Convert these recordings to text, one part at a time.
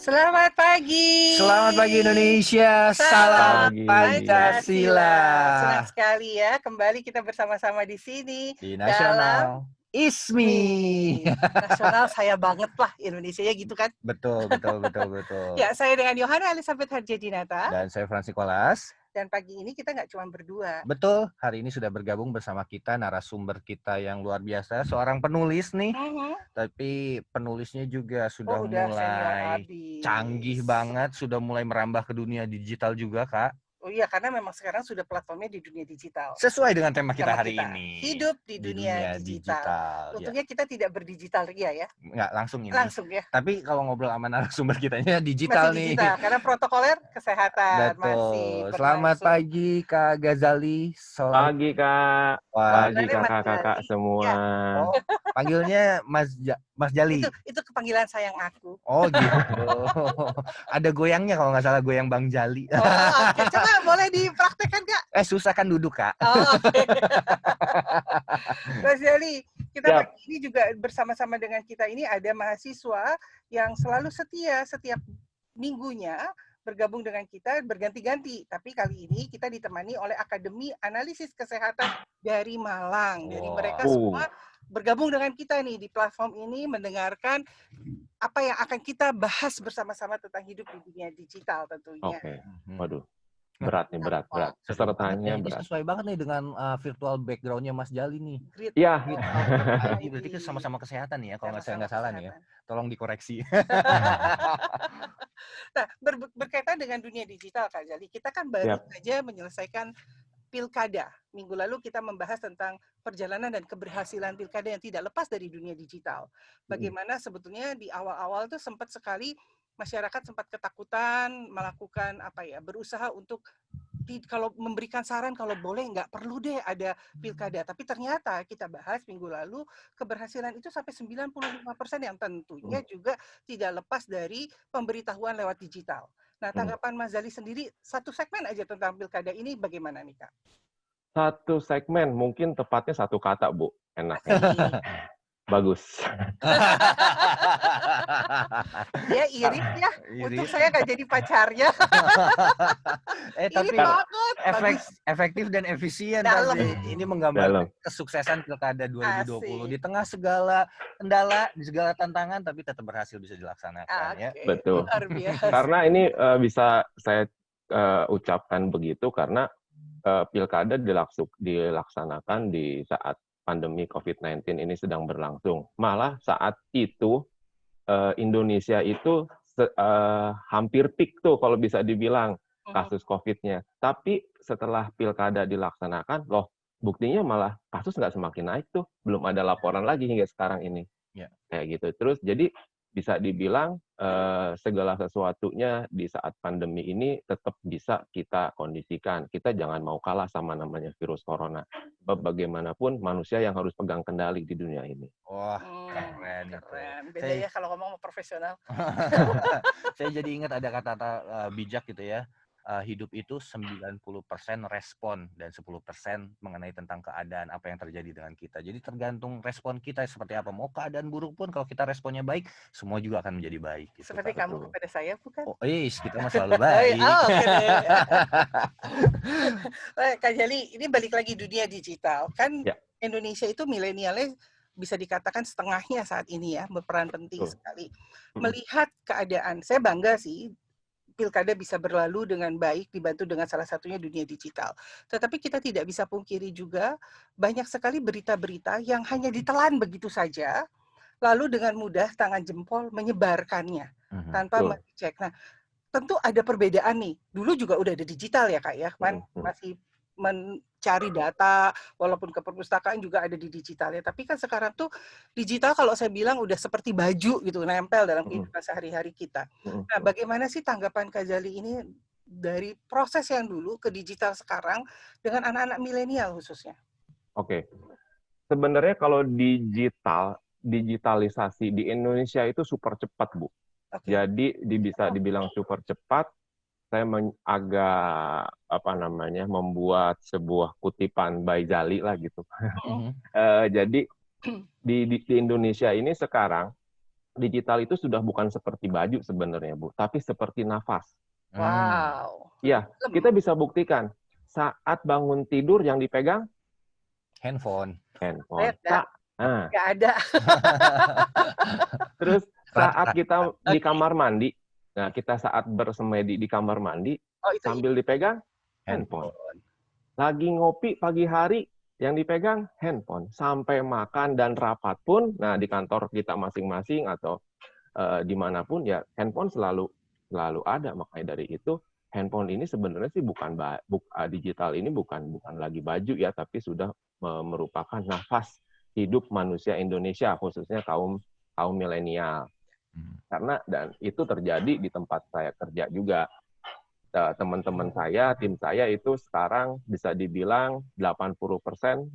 Selamat pagi. Selamat pagi Indonesia, Salam salam Pancasila. Senang Pancasila sekali ya kembali kita bersama-sama di sini di dalam Nasional ISMI. ISMI. Nasional saya banget lah Indonesia ya gitu kan. Betul, betul, betul, betul. Ya, saya dengan Yohana Elizabeth Harjadinata. Dan saya Fransikolas. Dan pagi ini kita nggak cuma berdua. Betul, hari ini sudah bergabung bersama kita narasumber kita yang luar biasa, seorang penulis nih. Tapi penulisnya juga sudah udah senior mulai abis. canggih banget, sudah mulai merambah ke dunia digital juga, Kak. Oh iya, karena memang sekarang sudah platformnya di dunia digital. Sesuai dengan tema kita hari ini. Hidup di dunia digital. Untungnya kita tidak berdigital ya. Nggak langsung ini. Langsung ya. Tapi kalau ngobrol sama narasumber kitanya digital masih nih. Karena protokoler kesehatan Betul. masih berlangsung. Selamat pagi Kak Ghazali. Pagi Kak. Pagi kakak-kakak semua. Ya. Oh, panggilnya Mas Jali. Itu kepanggilan sayang aku. Oh gitu. Ada goyangnya kalau nggak salah, goyang Bang Jali. Oh, okay. Coba boleh dipraktekkan Kak? Susah kan duduk Kak. Oh, okay. Mas Jali, kita pagi ini juga bersama-sama dengan kita ini ada mahasiswa yang selalu setia setiap minggunya bergabung dengan kita berganti-ganti. Tapi kali ini kita ditemani oleh Akademi Analisis Kesehatan dari Malang. Jadi mereka semua bergabung dengan kita nih di platform ini mendengarkan apa yang akan kita bahas bersama-sama tentang hidup di dunia digital tentunya. Oke. Waduh. Berat. Pesertanya ini berat. sesuai banget nih dengan virtual background-nya Mas Jali nih. Iya. Berarti sama-sama kesehatan nih ya, kalau nggak salah nih ya. Tolong dikoreksi. Nah, berkaitan dengan dunia digital Kak Jali, kita kan baru saja menyelesaikan pilkada. Minggu lalu kita membahas tentang perjalanan dan keberhasilan pilkada yang tidak lepas dari dunia digital. Bagaimana sebetulnya di awal-awal tuh sempat sekali masyarakat sempat ketakutan melakukan berusaha untuk kalau memberikan saran kalau boleh nggak perlu deh ada pilkada. Tapi ternyata kita bahas minggu lalu keberhasilan itu sampai 95% yang tentunya juga tidak lepas dari pemberitahuan lewat digital. Nah, tanggapan Mas Zali sendiri satu segmen aja tentang pilkada ini bagaimana nih Kak? Satu segmen, mungkin tepatnya satu kata Bu, enaknya. Bagus. Dia irit ya, untuk saya nggak jadi pacarnya. Tapi efektif dan efisien pasti. Ini menggambarkan kesuksesan pilkada 2020 di tengah segala kendala, di segala tantangan, tapi tetap berhasil bisa dilaksanakan ya. Betul. Karena ini bisa saya ucapkan begitu karena pilkada dilaksanakan di saat pandemi COVID-19 ini sedang berlangsung. Malah saat itu Indonesia itu hampir peak tuh kalau bisa dibilang kasus COVID-nya. Tapi setelah pilkada dilaksanakan, loh buktinya malah kasus nggak semakin naik tuh. Belum ada laporan lagi hingga sekarang ini. Kayak gitu. Terus jadi bisa dibilang segala sesuatunya di saat pandemi ini tetap bisa kita kondisikan. Kita jangan mau kalah sama namanya virus corona. Bagaimanapun manusia yang harus pegang kendali di dunia ini. Wah, keren. Beda ya kalau ngomong profesional. Saya jadi ingat ada kata-kata bijak gitu ya. Hidup itu 90% respon dan 10% mengenai tentang keadaan apa yang terjadi dengan kita. Jadi tergantung respon kita seperti apa. Mau keadaan buruk pun kalau kita responnya baik, semua juga akan menjadi baik. Gitu, seperti kamu kepada saya, bukan? Oh, kita mah selalu baik. Kak Jali, ini balik lagi dunia digital. Kan Indonesia itu milenialnya bisa dikatakan setengahnya saat ini ya, berperan penting sekali. Melihat keadaan, saya bangga sih pilkada bisa berlalu dengan baik dibantu dengan salah satunya dunia digital. Tetapi kita tidak bisa pungkiri juga banyak sekali berita-berita yang hanya ditelan begitu saja, lalu dengan mudah tangan jempol menyebarkannya tanpa mengecek. Nah, tentu ada perbedaan nih. Dulu juga udah ada digital ya Kak ya, kan masih mencari data, walaupun ke perpustakaan juga ada di digital ya. Tapi kan sekarang tuh digital kalau saya bilang udah seperti baju gitu, nempel dalam kehidupan sehari-hari kita. Nah, bagaimana sih tanggapan Kak Jali ini dari proses yang dulu ke digital sekarang dengan anak-anak milenial khususnya? Oke. Sebenarnya kalau digitalisasi di Indonesia itu super cepat, Bu. Jadi bisa dibilang super cepat. Saya agak membuat sebuah kutipan by Jali lah gitu. Jadi di Indonesia ini sekarang digital itu sudah bukan seperti baju sebenarnya, Bu, tapi seperti nafas. Wow. Iya, kita bisa buktikan. Saat bangun tidur yang dipegang handphone. Nggak ada. Terus saat kita di kamar mandi, nah kita saat bersemedi di kamar mandi, sambil dipegang handphone. Lagi ngopi pagi hari, yang dipegang handphone. Sampai makan dan rapat pun, nah di kantor kita masing-masing atau dimanapun ya handphone selalu ada. Makanya dari itu handphone ini sebenarnya sih digital ini bukan lagi baju ya, tapi sudah merupakan nafas hidup manusia Indonesia, khususnya kaum milenial. Karena dan itu terjadi di tempat saya kerja juga. Teman-teman saya, tim saya itu sekarang bisa dibilang 80%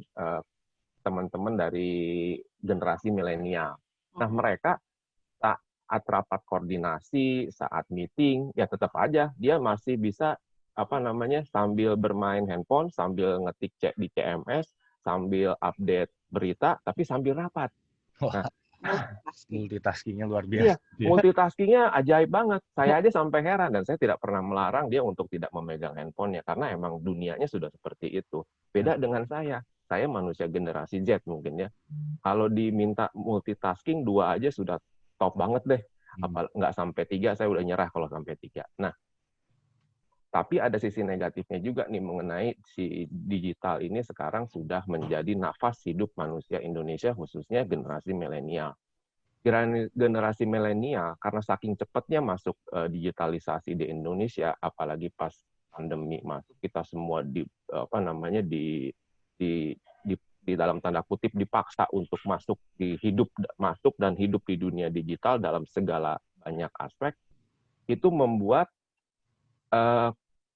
teman-teman dari generasi milenial. Nah, mereka saat rapat koordinasi, saat meeting, ya tetap aja dia masih bisa sambil bermain handphone, sambil ngetik cek di CMS, sambil update berita, tapi sambil rapat. Nah, multitaskingnya luar biasa. Iya, multitaskingnya ajaib banget. Saya aja sampai heran, dan saya tidak pernah melarang dia untuk tidak memegang handphonenya, karena emang dunianya sudah seperti itu. Beda dengan saya manusia generasi Z mungkin ya. Kalau diminta multitasking 2 aja sudah top banget deh. Nggak sampai 3, saya udah nyerah kalau sampai 3. Nah, tapi ada sisi negatifnya juga nih mengenai si digital ini sekarang sudah menjadi nafas hidup manusia Indonesia, khususnya generasi milenial. Generasi milenial karena saking cepatnya masuk digitalisasi di Indonesia, apalagi pas pandemi masuk, kita semua di dalam tanda kutip dipaksa untuk masuk dan hidup di dunia digital dalam segala banyak aspek, itu membuat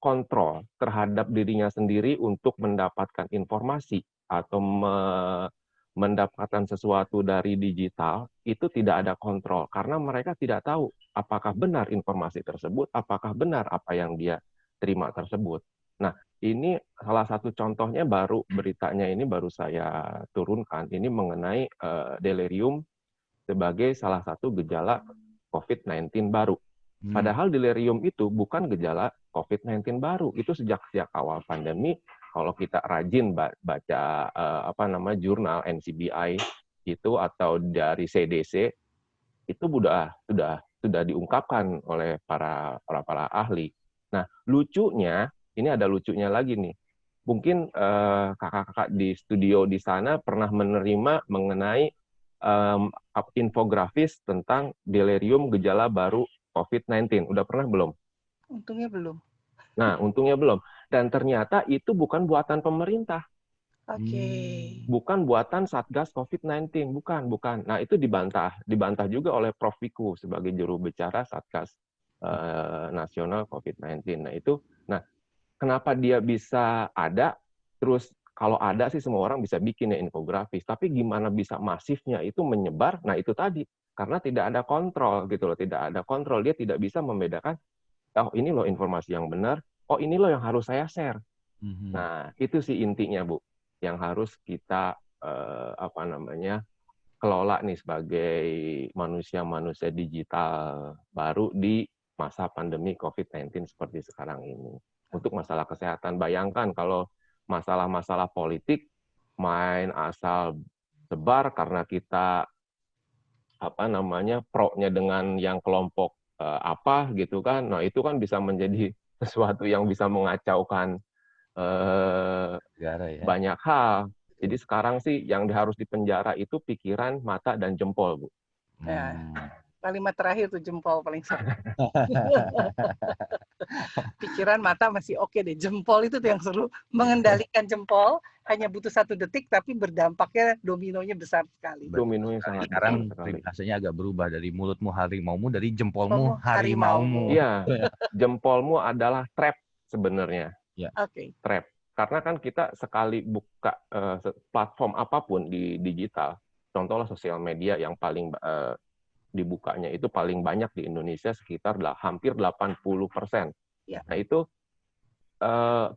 kontrol terhadap dirinya sendiri untuk mendapatkan informasi atau mendapatkan sesuatu dari digital itu tidak ada kontrol, karena mereka tidak tahu apakah benar informasi tersebut, apakah benar apa yang dia terima tersebut. Nah, ini salah satu contohnya, beritanya ini baru saya turunkan, ini mengenai delirium sebagai salah satu gejala COVID-19 baru. Padahal delirium itu bukan gejala COVID-19 baru, itu sejak awal pandemi. Kalau kita rajin baca jurnal NCBI itu atau dari CDC, itu sudah diungkapkan oleh para ahli. Nah, lucunya, ini ada lucunya lagi nih. Mungkin kakak-kakak di studio di sana pernah menerima mengenai infografis tentang delirium gejala baru COVID-19. Udah pernah belum? Untungnya belum. Nah, untungnya belum. Dan ternyata itu bukan buatan pemerintah. Oke. Bukan buatan Satgas COVID-19, bukan. Nah, itu dibantah juga oleh Prof. Wiku sebagai juru bicara Satgas Nasional COVID-19. Nah, kenapa dia bisa ada? Terus kalau ada sih semua orang bisa bikin ya infografis, tapi gimana bisa masifnya itu menyebar? Nah, itu tadi karena tidak ada kontrol gitu loh, tidak ada kontrol, dia tidak bisa membedakan, oh ini loh informasi yang benar, oh ini loh yang harus saya share. Nah, itu sih intinya, Bu, yang harus kita kelola nih sebagai manusia digital baru di masa pandemi COVID-19 seperti sekarang ini. Untuk masalah kesehatan, bayangkan kalau masalah-masalah politik main asal sebar karena kita pro-nya dengan yang kelompok gitu kan. Nah, itu kan bisa menjadi sesuatu yang bisa mengacaukan banyak hal. Jadi sekarang sih yang harus dipenjara itu pikiran, mata, dan jempol, Bu. Ya, kalimat terakhir tuh jempol paling seru. Pikiran, mata masih oke deh. Jempol itu tuh yang seru. Mengendalikan jempol hanya butuh 1 detik, tapi berdampaknya dominonya besar sekali. Dominonya sangat sekarang periksanya agak berubah dari mulutmu harimaumu, dari jempolmu harimaumu. Iya, jempolmu adalah trap sebenarnya. Ya. Oke. Trap. Karena kan kita sekali buka platform apapun di digital, contohnya sosial media yang paling dibukanya itu paling banyak di Indonesia sekitar hampir 80%. Ya. Nah, itu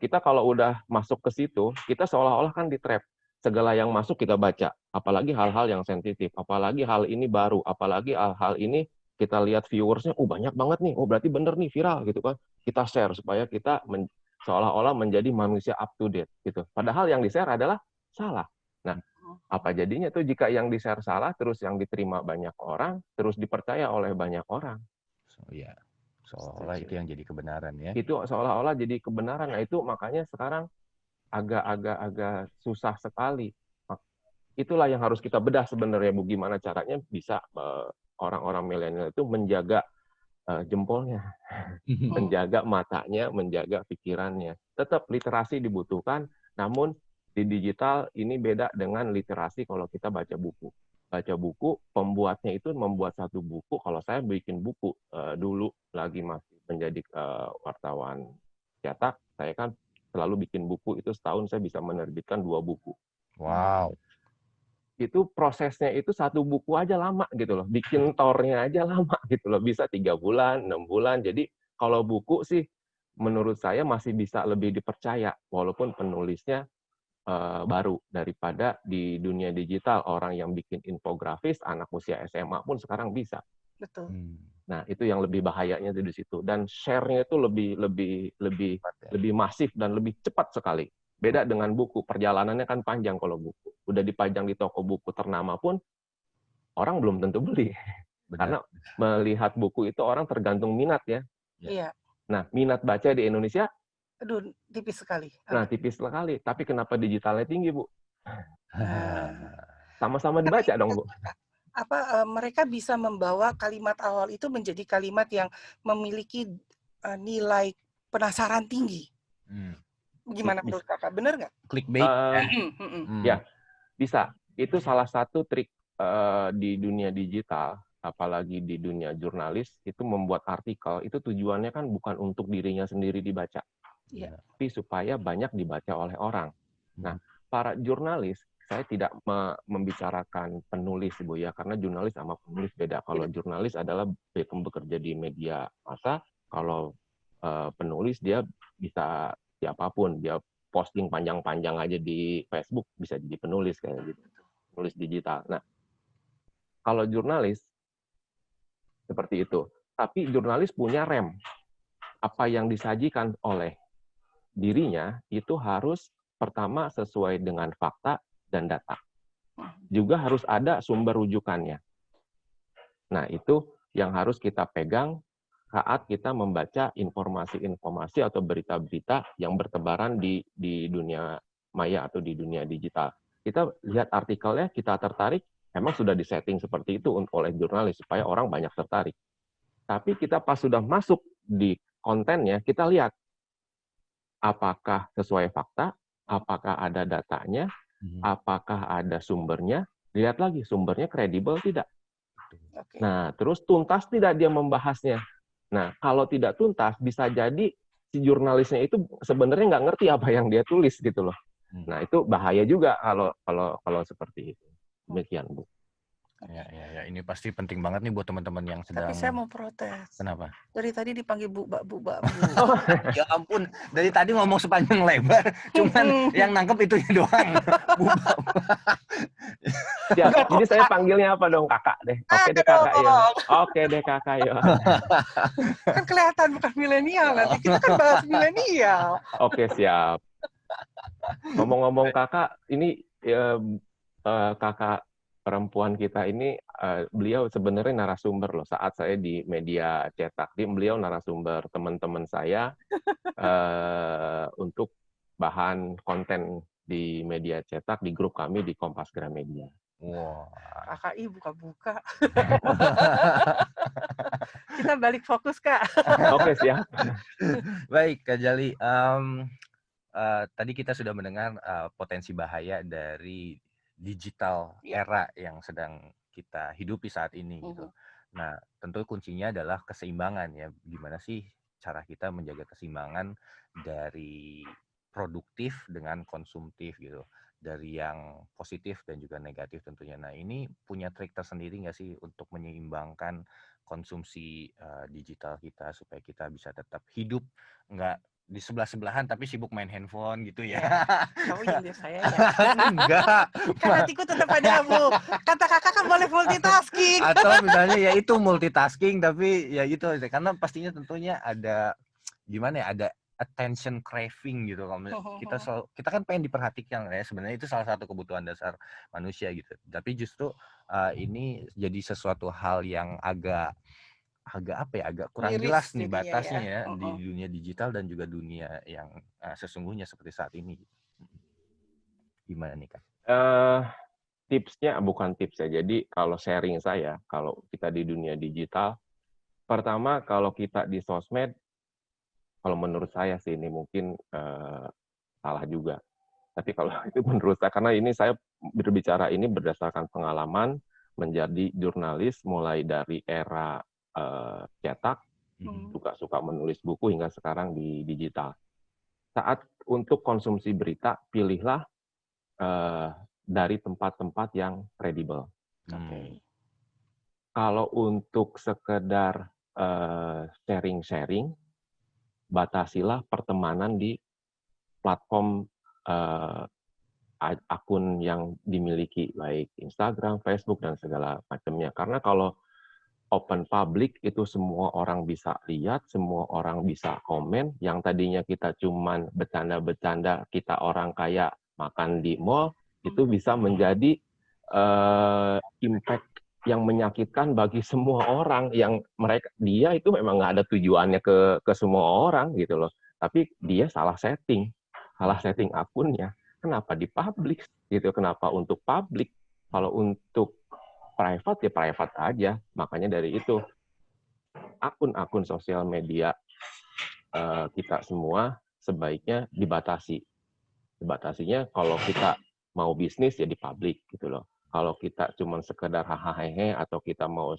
kita kalau udah masuk ke situ, kita seolah-olah kan di trap. segala yang masuk kita baca, apalagi hal-hal yang sensitif, apalagi hal ini baru, apalagi hal ini kita lihat viewersnya, banyak banget nih, berarti bener nih viral gitu kan, kita share supaya kita seolah-olah menjadi manusia up to date gitu. Padahal yang di-share adalah salah. Nah, apa jadinya tuh jika yang di-share salah, terus yang diterima banyak orang, terus dipercaya oleh banyak orang? Iya, seolah-olah itu yang jadi kebenaran ya. Itu seolah-olah jadi kebenaran. Nah itu makanya sekarang agak susah sekali. Itulah yang harus kita bedah sebenarnya, Bu. Gimana caranya bisa orang-orang milenial itu menjaga jempolnya, menjaga matanya, menjaga pikirannya. Tetap literasi dibutuhkan, namun di digital ini beda dengan literasi kalau kita baca buku. Baca buku, pembuatnya itu membuat satu buku. Kalau saya bikin buku dulu lagi masih menjadi wartawan cetak, saya kan selalu bikin buku, itu setahun saya bisa menerbitkan 2 buku. Wow. Itu prosesnya itu 1 buku aja lama gitu loh, bikin tornya aja lama gitu loh, bisa 3 bulan, 6 bulan. Jadi kalau buku sih menurut saya masih bisa lebih dipercaya, walaupun penulisnya baru, daripada di dunia digital orang yang bikin infografis, anak usia SMA pun sekarang bisa. Betul. Nah, itu yang lebih bahayanya di situ. Dan share-nya itu lebih masif dan lebih cepat sekali. Beda dengan buku, perjalanannya kan panjang kalau buku. Udah dipajang di toko buku ternama pun, orang belum tentu beli. Karena melihat buku itu orang tergantung minat ya. Iya. Nah, minat baca di Indonesia, aduh, tipis sekali. Nah, tipis sekali. Tapi kenapa digitalnya tinggi, Bu? Sama-sama dibaca dong, Bu. Mereka bisa membawa kalimat awal itu menjadi kalimat yang memiliki nilai penasaran tinggi. Gimana menurut Kakak? Benar nggak? Clickbait. Ya, bisa. Itu salah satu trik di dunia digital, apalagi di dunia jurnalis, itu membuat artikel, itu tujuannya kan bukan untuk dirinya sendiri dibaca, tapi supaya banyak dibaca oleh orang. Nah, para jurnalis, saya tidak membicarakan penulis, Bu, ya, karena jurnalis sama penulis beda. Kalau jurnalis adalah bekerja di media massa, kalau penulis dia bisa siapapun, dia posting panjang-panjang aja di Facebook, bisa jadi penulis kayak gitu, penulis digital. Nah, kalau jurnalis seperti itu, tapi jurnalis punya rem. Apa yang disajikan oleh dirinya itu harus pertama sesuai dengan fakta dan data. Juga harus ada sumber rujukannya. Nah, itu yang harus kita pegang saat kita membaca informasi-informasi atau berita-berita yang bertebaran di dunia maya atau di dunia digital. Kita lihat artikelnya, kita tertarik, memang sudah disetting seperti itu oleh jurnalis supaya orang banyak tertarik. Tapi kita pas sudah masuk di kontennya, kita lihat apakah sesuai fakta, apakah ada datanya, apakah ada sumbernya, lihat lagi sumbernya kredibel tidak. Nah, terus tuntas tidak dia membahasnya. Nah, kalau tidak tuntas, bisa jadi si jurnalisnya itu sebenarnya nggak ngerti apa yang dia tulis gitu loh. Nah, itu bahaya juga kalau seperti itu. Demikian, Bu. Ya, ini pasti penting banget nih buat teman-teman yang sedang. Tapi saya mau protes. Kenapa? Dari tadi dipanggil Bu. Ya ampun, dari tadi ngomong sepanjang lebar, cuman yang nangkep itunya doang. Bu. Ya, jadi saya panggilnya apa dong? Kakak deh. Oke deh Kakak ya. Oke deh Kakak ya. Kan kelihatan bukan milenial, nanti kita kan bahas milenial. Oke, siap. Ngomong-ngomong Kakak, ini Kakak perempuan kita ini, beliau sebenarnya narasumber loh saat saya di media cetak. Beliau narasumber teman-teman saya untuk bahan konten di media cetak di grup kami di Kompas Gramedia. Wah. KKI buka-buka. Kita balik fokus, Kak. Oke, siap. Baik, Kak Jali. Tadi kita sudah mendengar potensi bahaya dari digital era yang sedang kita hidupi saat ini gitu. Nah, tentu kuncinya adalah keseimbangan ya. Gimana sih cara kita menjaga keseimbangan dari produktif dengan konsumtif gitu. Dari yang positif dan juga negatif tentunya. Nah, ini punya trik tersendiri nggak sih untuk menyeimbangkan konsumsi digital kita supaya kita bisa tetap hidup, nggak di sebelah-sebelahan tapi sibuk main handphone gitu ya. Kamu nyindir saya ya? Enggak. Kan hatiku tetap padamu. Kata kakak kan boleh multitasking. Atau misalnya ya itu multitasking tapi ya itu karena pastinya tentunya ada gimana ya, ada attention craving gitu. Kalau kita kan pengen diperhatikan ya, sebenarnya itu salah satu kebutuhan dasar manusia gitu. Tapi justru ini jadi sesuatu hal yang agak apa ya, agak kurang Miris jelas nih jadinya batasnya ya. ya di dunia digital dan juga dunia yang sesungguhnya seperti saat ini. Gimana nih Kak? Tipsnya bukan tips ya. Jadi kalau sharing saya, kalau kita di dunia digital, pertama kalau kita di sosmed, kalau menurut saya sih ini mungkin salah juga. Tapi kalau itu menurut saya, karena ini saya berbicara ini berdasarkan pengalaman menjadi jurnalis mulai dari era cetak, juga suka menulis buku hingga sekarang di digital. Saat untuk konsumsi berita, pilihlah dari tempat-tempat yang kredibel. Kalau untuk sekedar sharing-sharing, batasilah pertemanan di platform akun yang dimiliki, baik Instagram, Facebook, dan segala macamnya. Karena kalau open public itu semua orang bisa lihat, semua orang bisa komen. Yang tadinya kita cuman bercanda-bercanda, kita orang kayak makan di mall, itu bisa menjadi impact yang menyakitkan bagi semua orang. Yang dia itu memang nggak ada tujuannya ke semua orang gitu loh. Tapi dia salah setting akunnya. Kenapa di public gitu? Kenapa untuk public? Kalau untuk private ya private aja. Makanya dari itu akun-akun sosial media kita semua sebaiknya dibatasi. Dibatasinya kalau kita mau bisnis ya di public gitu loh. Kalau kita cuma sekedar hahaha atau kita mau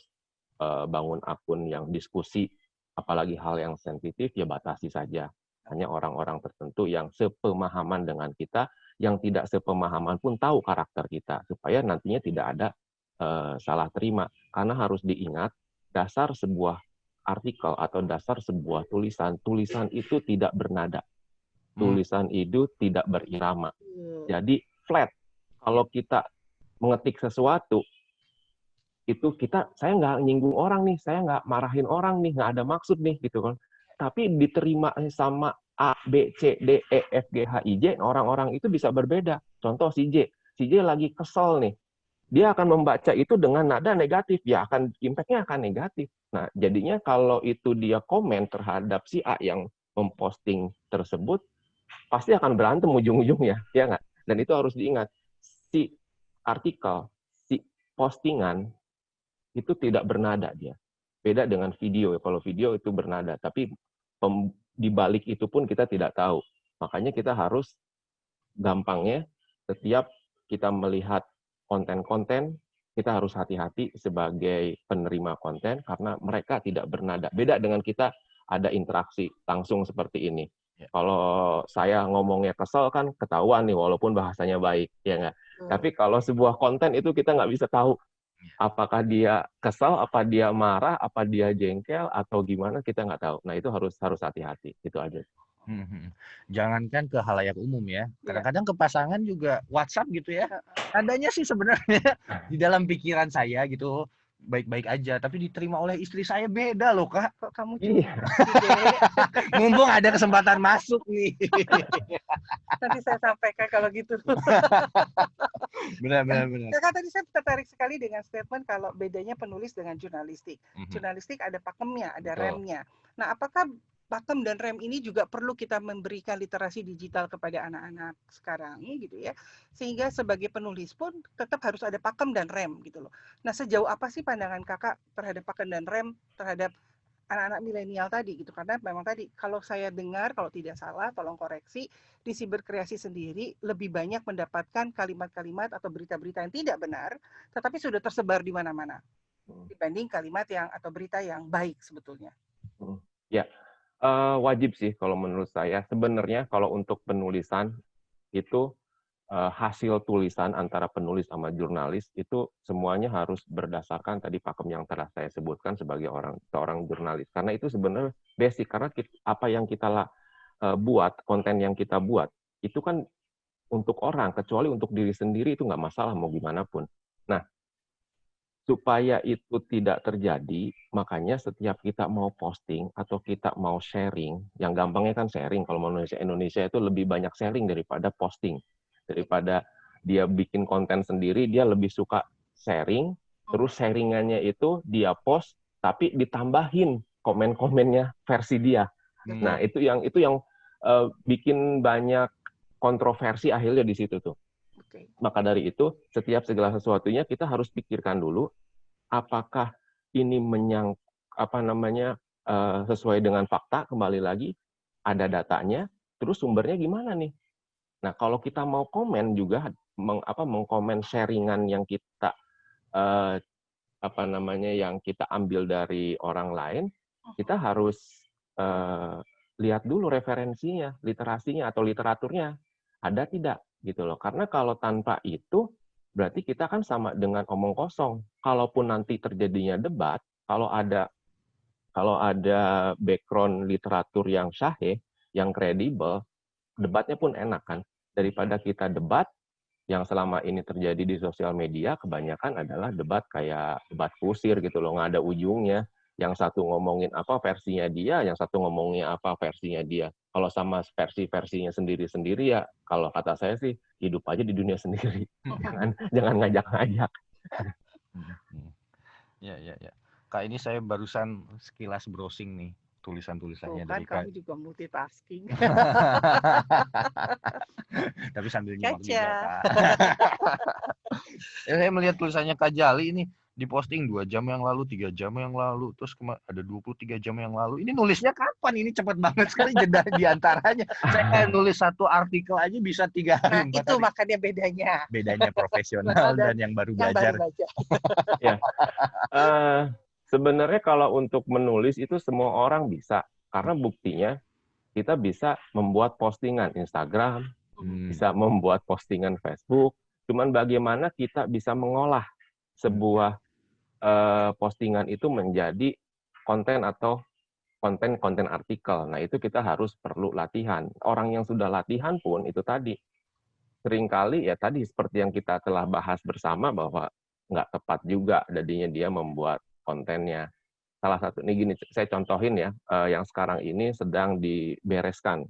bangun akun yang diskusi apalagi hal yang sensitif ya batasi saja. Hanya orang-orang tertentu yang sepemahaman dengan kita, yang tidak sepemahaman pun tahu karakter kita supaya nantinya tidak ada salah terima. Karena harus diingat, dasar sebuah artikel atau dasar sebuah tulisan itu tidak bernada. Tulisan itu tidak berirama. Jadi flat. Kalau kita mengetik sesuatu, itu saya nggak nyinggung orang nih, saya nggak marahin orang nih, nggak ada maksud nih, gitu kan. Tapi diterima sama A, B, C, D, E, F, G, H, I, J, orang-orang itu bisa berbeda. Contoh si J lagi kesel nih, dia akan membaca itu dengan nada negatif, ya akan impact-nya akan negatif. Nah, jadinya kalau itu dia komen terhadap si A yang memposting tersebut, pasti akan berantem ujung-ujungnya, ya nggak? Dan itu harus diingat, si artikel, si postingan itu tidak bernada dia. Beda dengan video, kalau video itu bernada, tapi di balik itu pun kita tidak tahu. Makanya kita harus gampangnya setiap kita melihat konten-konten, kita harus hati-hati sebagai penerima konten karena mereka tidak bernada. Beda dengan kita ada interaksi langsung seperti ini. Kalau saya ngomongnya kesel kan ketahuan nih walaupun bahasanya baik, ya nggak? Tapi kalau sebuah konten itu kita nggak bisa tahu apakah dia kesal, apa dia marah, apa dia jengkel, atau gimana kita nggak tahu. Nah itu harus hati-hati. Itu aja. Jangankan ke halayak umum ya, kadang-kadang ke pasangan juga WhatsApp gitu ya. Adanya sih sebenarnya di dalam pikiran saya gitu baik-baik aja, tapi diterima oleh istri saya beda loh Kak. Kok kamu Mumpung ada kesempatan masuk nih. Nanti saya sampaikan kalau gitu. Benar. Kakak tadi saya tertarik sekali dengan statement kalau bedanya penulis dengan jurnalistik. Jurnalistik ada pakemnya, ada remnya. Nah, apakah pakem dan rem ini juga perlu kita memberikan literasi digital kepada anak-anak sekarang gitu ya, sehingga sebagai penulis pun tetap harus ada pakem dan rem gitu loh. Nah, sejauh apa sih pandangan kakak terhadap pakem dan rem terhadap anak-anak milenial tadi gitu, karena memang tadi kalau saya dengar kalau tidak salah tolong koreksi, di Siberkreasi sendiri lebih banyak mendapatkan kalimat-kalimat atau berita-berita yang tidak benar tetapi sudah tersebar di mana-mana dibanding kalimat yang atau berita yang baik sebetulnya. Ya, wajib sih kalau menurut saya. Sebenarnya kalau untuk penulisan itu hasil tulisan antara penulis sama jurnalis itu semuanya harus berdasarkan tadi pakem yang telah saya sebutkan sebagai seorang jurnalis. Karena itu sebenarnya basic, karena apa yang kita buat, konten yang kita buat, itu kan untuk orang, kecuali untuk diri sendiri itu nggak masalah mau gimana pun. Nah, supaya itu tidak terjadi, makanya setiap kita mau posting atau kita mau sharing, yang gampangnya kan sharing, kalau Indonesia itu lebih banyak sharing daripada posting. Daripada dia bikin konten sendiri, dia lebih suka sharing, terus sharingannya itu dia post, tapi ditambahin komen-komennya versi dia. Nah, itu yang bikin banyak kontroversi akhirnya di situ tuh. Maka dari itu, setiap segala sesuatunya kita harus pikirkan dulu, apakah ini sesuai dengan fakta, kembali lagi, ada datanya, terus sumbernya gimana nih? Nah, kalau kita mau komen juga, mengkomen sharingan yang kita yang kita ambil dari orang lain, kita harus lihat dulu referensinya, literasinya atau literaturnya ada tidak gitu loh. Karena kalau tanpa itu berarti kita kan sama dengan omong kosong. Kalaupun nanti terjadinya debat, kalau ada background literatur yang sahih, yang kredibel, debatnya pun enak kan. Daripada kita debat yang selama ini terjadi di sosial media, kebanyakan adalah debat kayak debat kusir gitu loh, nggak ada ujungnya. Yang satu ngomongin apa versinya dia, yang satu ngomongin apa versinya dia. Kalau sama versinya sendiri-sendiri ya, kalau kata saya sih hidup aja di dunia sendiri, jangan ngajak-ngajak. Ya. Kak, ini saya barusan sekilas browsing nih tulisan-tulisannya kan dari Kak. kamu juga multitasking. Tapi sambil nyimak juga, Kak. Saya melihat tulisannya Kak Jali ini diposting 2 jam yang lalu, 3 jam yang lalu, terus ada 23 jam yang lalu. Ini nulisnya kapan? Ini cepat banget sekali jeda di antaranya. Saya kayak nulis satu artikel aja bisa 3 hari. Nah, itu hari. Makanya bedanya. Bedanya profesional dan yang baru belajar. Ya. Sebenarnya kalau untuk menulis itu semua orang bisa. Karena buktinya kita bisa membuat postingan Instagram, bisa membuat postingan Facebook. Cuman bagaimana kita bisa mengolah sebuah postingan itu menjadi konten atau konten artikel. Nah, itu kita harus perlu latihan. Orang yang sudah latihan pun itu tadi seringkali ya tadi seperti yang kita telah bahas bersama bahwa nggak tepat juga jadinya dia membuat kontennya. Salah satu ini gini, saya contohin ya, yang sekarang ini sedang dibereskan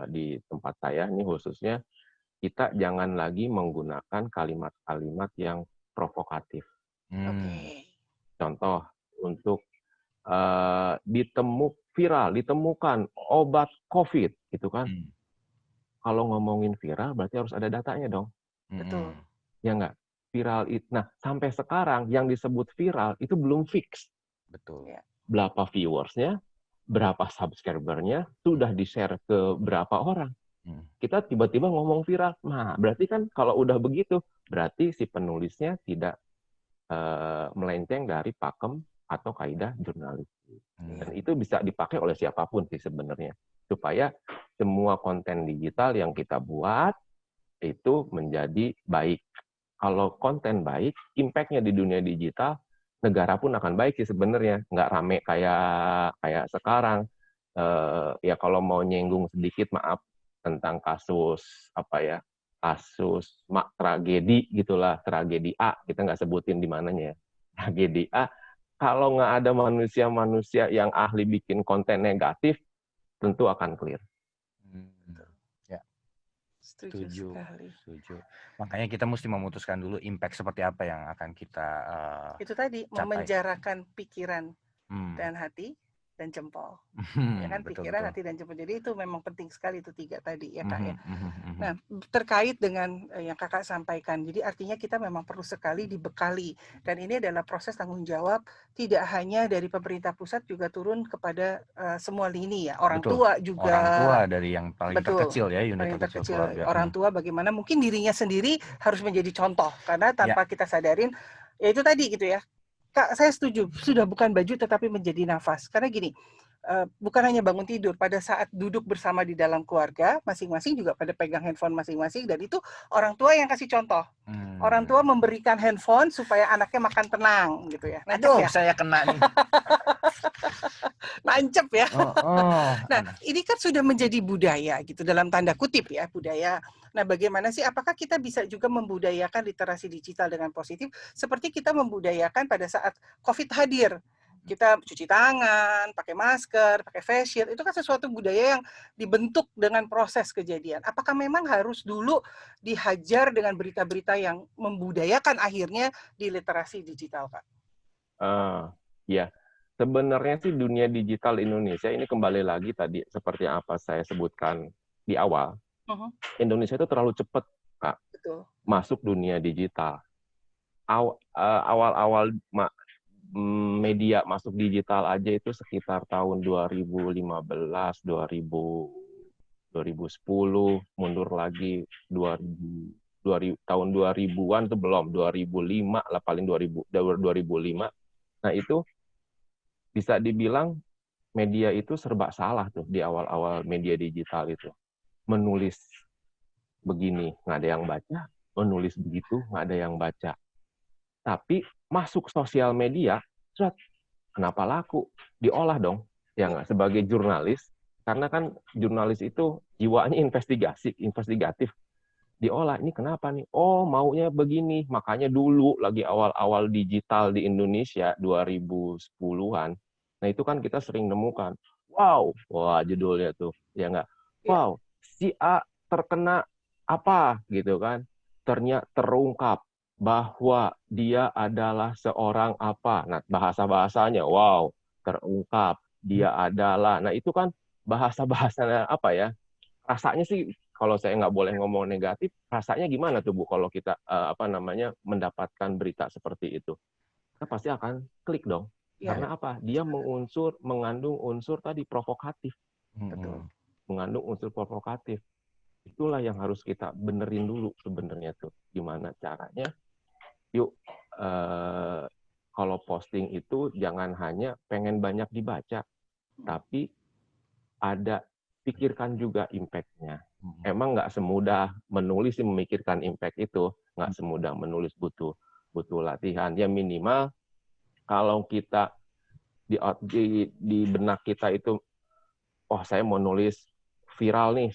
di tempat saya ini khususnya, kita jangan lagi menggunakan kalimat-kalimat yang provokatif. Contoh untuk ditemukan obat COVID gitu kan. Kalau ngomongin viral berarti harus ada datanya dong. Betul. Ya nggak? Viral itu. Nah, sampai sekarang yang disebut viral itu belum fix. Betul. Berapa viewersnya, berapa subscribernya, sudah di-share ke berapa orang. Kita tiba-tiba ngomong viral. Nah, berarti kan kalau udah begitu, berarti si penulisnya tidak melenceng dari pakem atau kaidah jurnalistik. Dan itu bisa dipakai oleh siapapun sih sebenarnya. Supaya semua konten digital yang kita buat itu menjadi baik. Kalau konten baik, impact-nya di dunia digital, negara pun akan baik sih sebenarnya. Nggak rame kayak sekarang. Ya kalau mau nyinggung sedikit, maaf, tentang kasus tragedi gitulah, tragedi A, kita nggak sebutin di mananya ya. Tragedi A, kalau nggak ada manusia-manusia yang ahli bikin konten negatif, tentu akan clear. Ya, setuju. Makanya kita mesti memutuskan dulu impact seperti apa yang akan kita itu tadi, capai. Memenjarakan pikiran dan hati dan jempol. Ya kan, pikiran, hati, dan jempol. Jadi itu memang penting sekali itu 3 tadi ya Kak ya. Nah, terkait dengan yang Kakak sampaikan, jadi artinya kita memang perlu sekali dibekali. Dan ini adalah proses tanggung jawab tidak hanya dari pemerintah pusat, juga turun kepada semua lini ya. Orang tua juga. Orang tua dari yang paling terkecil ya, unit terkecil keluarga. Orang tua bagaimana mungkin dirinya sendiri harus menjadi contoh. Karena tanpa kita sadarin, ya itu tadi gitu ya. Kak, saya setuju. Sudah bukan baju tetapi menjadi nafas. Karena gini, bukan hanya bangun tidur. Pada saat duduk bersama di dalam keluarga, masing-masing juga pada pegang handphone masing-masing. Dan itu orang tua yang kasih contoh. Orang tua memberikan handphone supaya anaknya makan tenang, gitu ya. Aduh, saya kena nih. Tancap ya. Oh. Nah, ini kan sudah menjadi budaya gitu, dalam tanda kutip ya, budaya. Nah, bagaimana sih, apakah kita bisa juga membudayakan literasi digital dengan positif, seperti kita membudayakan pada saat COVID hadir. Kita cuci tangan, pakai masker, pakai face shield, itu kan sesuatu budaya yang dibentuk dengan proses kejadian. Apakah memang harus dulu dihajar dengan berita-berita yang membudayakan akhirnya di literasi digital, Kak? Ya, sebenarnya sih dunia digital Indonesia ini kembali lagi tadi seperti apa saya sebutkan di awal. Indonesia itu terlalu cepat, Kak, Betul. masuk dunia digital. Awal-awal media masuk digital aja itu sekitar tahun 2015, 2010, mundur lagi 2000, tahun 2000-an itu belum, 2005 lah paling 2005. Nah, itu bisa dibilang media itu serba salah tuh di awal-awal media digital itu. Menulis begini, nggak ada yang baca. Menulis begitu, nggak ada yang baca. Tapi masuk sosial media, kenapa laku? Diolah dong, ya nggak? Sebagai jurnalis, karena kan jurnalis itu jiwanya investigatif. Diolah, ini kenapa nih? Oh, maunya begini. Makanya dulu lagi awal-awal digital di Indonesia 2010-an. Nah, itu kan kita sering nemukan. Wow, wah judulnya tuh, ya nggak? Wow, si A terkena apa gitu kan? Ternyata terungkap bahwa dia adalah seorang apa. Nah, bahasa-bahasanya, wow, terungkap dia adalah. Nah, itu kan bahasa-bahasanya apa ya? Rasanya sih kalau saya nggak boleh ngomong negatif, rasanya gimana tuh Bu kalau kita mendapatkan berita seperti itu? Kita pasti akan klik dong. Karena apa? Dia mengandung unsur tadi provokatif. Betul. Mengandung unsur provokatif. Itulah yang harus kita benerin dulu sebenarnya tuh. Gimana caranya? Yuk, kalau posting itu jangan hanya pengen banyak dibaca, tapi pikirkan juga impact-nya. Emang nggak semudah menulis memikirkan impact itu, nggak semudah menulis, butuh latihan. Ya minimal kalau kita di benak kita itu, oh saya mau nulis viral nih,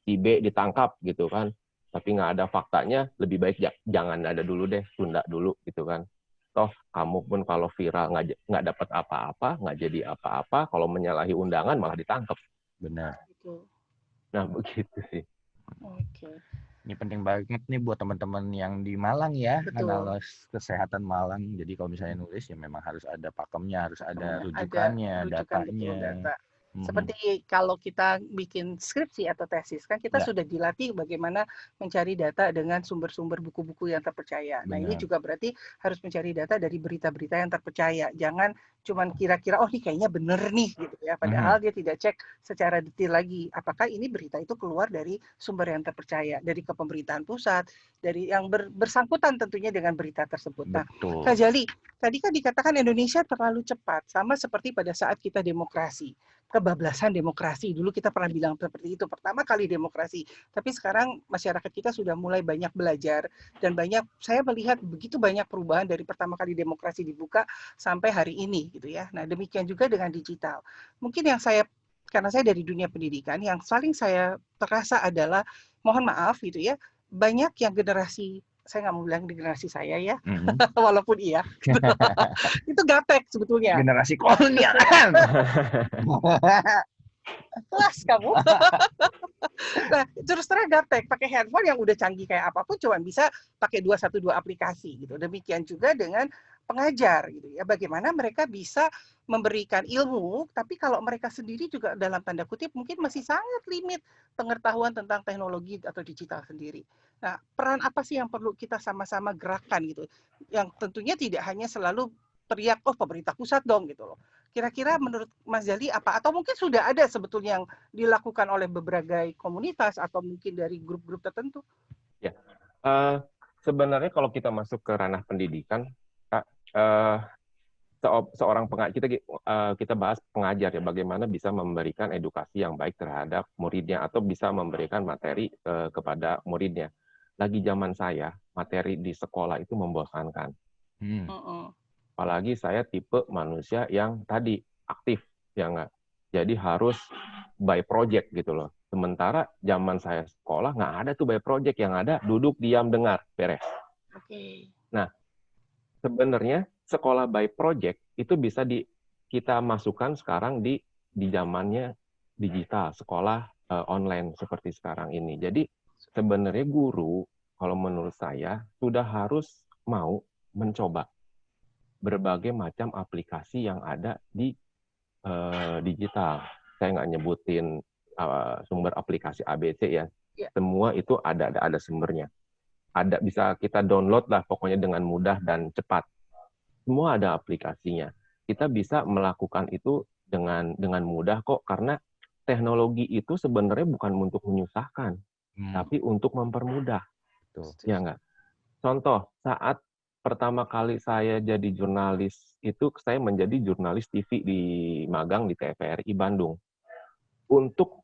si B ditangkap gitu kan, tapi nggak ada faktanya, lebih baik jangan ada dulu deh, tunda dulu gitu kan. Toh kamu pun kalau viral nggak dapat apa-apa, nggak jadi apa-apa, kalau menyalahi undangan malah ditangkap. Benar. Nah, begitu sih. Oke. Ini penting banget nih buat teman-teman yang di Malang ya, analis kesehatan Malang. Jadi kalau misalnya nulis ya memang harus ada pakemnya, harus ada rujukannya, datanya. Seperti kalau kita bikin skripsi atau tesis, kan kita sudah dilatih bagaimana mencari data dengan sumber-sumber buku-buku yang terpercaya. Nah, ini juga berarti harus mencari data dari berita-berita yang terpercaya. Jangan cuman kira-kira, oh ini kayaknya bener nih, gitu ya. Padahal dia tidak cek secara detail lagi, apakah ini berita itu keluar dari sumber yang terpercaya, dari kepemerintahan pusat, dari yang bersangkutan tentunya dengan berita tersebut. Nah, Kak Jali, tadi kan dikatakan Indonesia terlalu cepat, sama seperti pada saat kita demokrasi. Kebablasan demokrasi. Dulu kita pernah bilang seperti itu, pertama kali demokrasi. Tapi sekarang masyarakat kita sudah mulai banyak belajar dan saya melihat begitu banyak perubahan dari pertama kali demokrasi dibuka sampai hari ini gitu ya. Nah, demikian juga dengan digital. Mungkin karena saya dari dunia pendidikan, yang paling saya terasa adalah, mohon maaf gitu ya, banyak yang generasi, saya nggak mau bilang generasi saya ya, walaupun iya, itu gaptek sebetulnya. Generasi kolonial. Kelas kamu. Nah, terus terang gaptek, pakai handphone yang udah canggih kayak apapun cuma bisa pakai 212 aplikasi gitu. Demikian juga dengan pengajar gitu ya. Bagaimana mereka bisa memberikan ilmu, tapi kalau mereka sendiri juga dalam tanda kutip mungkin masih sangat limit pengetahuan tentang teknologi atau digital sendiri. Nah, peran apa sih yang perlu kita sama-sama gerakan gitu? Yang tentunya tidak hanya selalu teriak, oh pemerintah pusat dong gitu loh. Kira-kira menurut Mas Jali apa? Atau mungkin sudah ada sebetulnya yang dilakukan oleh berbagai komunitas atau mungkin dari grup-grup tertentu? Ya, sebenarnya kalau kita masuk ke ranah pendidikan, seorang pengajar, kita bahas pengajar ya, bagaimana bisa memberikan edukasi yang baik terhadap muridnya atau bisa memberikan materi kepada muridnya. Lagi zaman saya, materi di sekolah itu membosankan. Apalagi saya tipe manusia yang tadi aktif, ya nggak? Jadi harus by project gitu loh. Sementara zaman saya sekolah nggak ada tuh by project, yang ada duduk diam dengar beres. Oke. Nah, sebenarnya sekolah by project itu bisa kita masukkan sekarang di zamannya digital, sekolah online seperti sekarang ini. Jadi sebenarnya guru, kalau menurut saya, sudah harus mau mencoba berbagai macam aplikasi yang ada di digital. Saya nggak nyebutin sumber aplikasi ABC ya. Ya. Semua itu ada sumbernya. Ada, bisa kita download lah pokoknya dengan mudah dan cepat. Semua ada aplikasinya. Kita bisa melakukan itu dengan mudah kok, karena teknologi itu sebenarnya bukan untuk menyusahkan, tapi untuk mempermudah. Ya nggak? Contoh, saat pertama kali saya jadi jurnalis, itu saya menjadi jurnalis TV di magang di TVRI Bandung. Untuk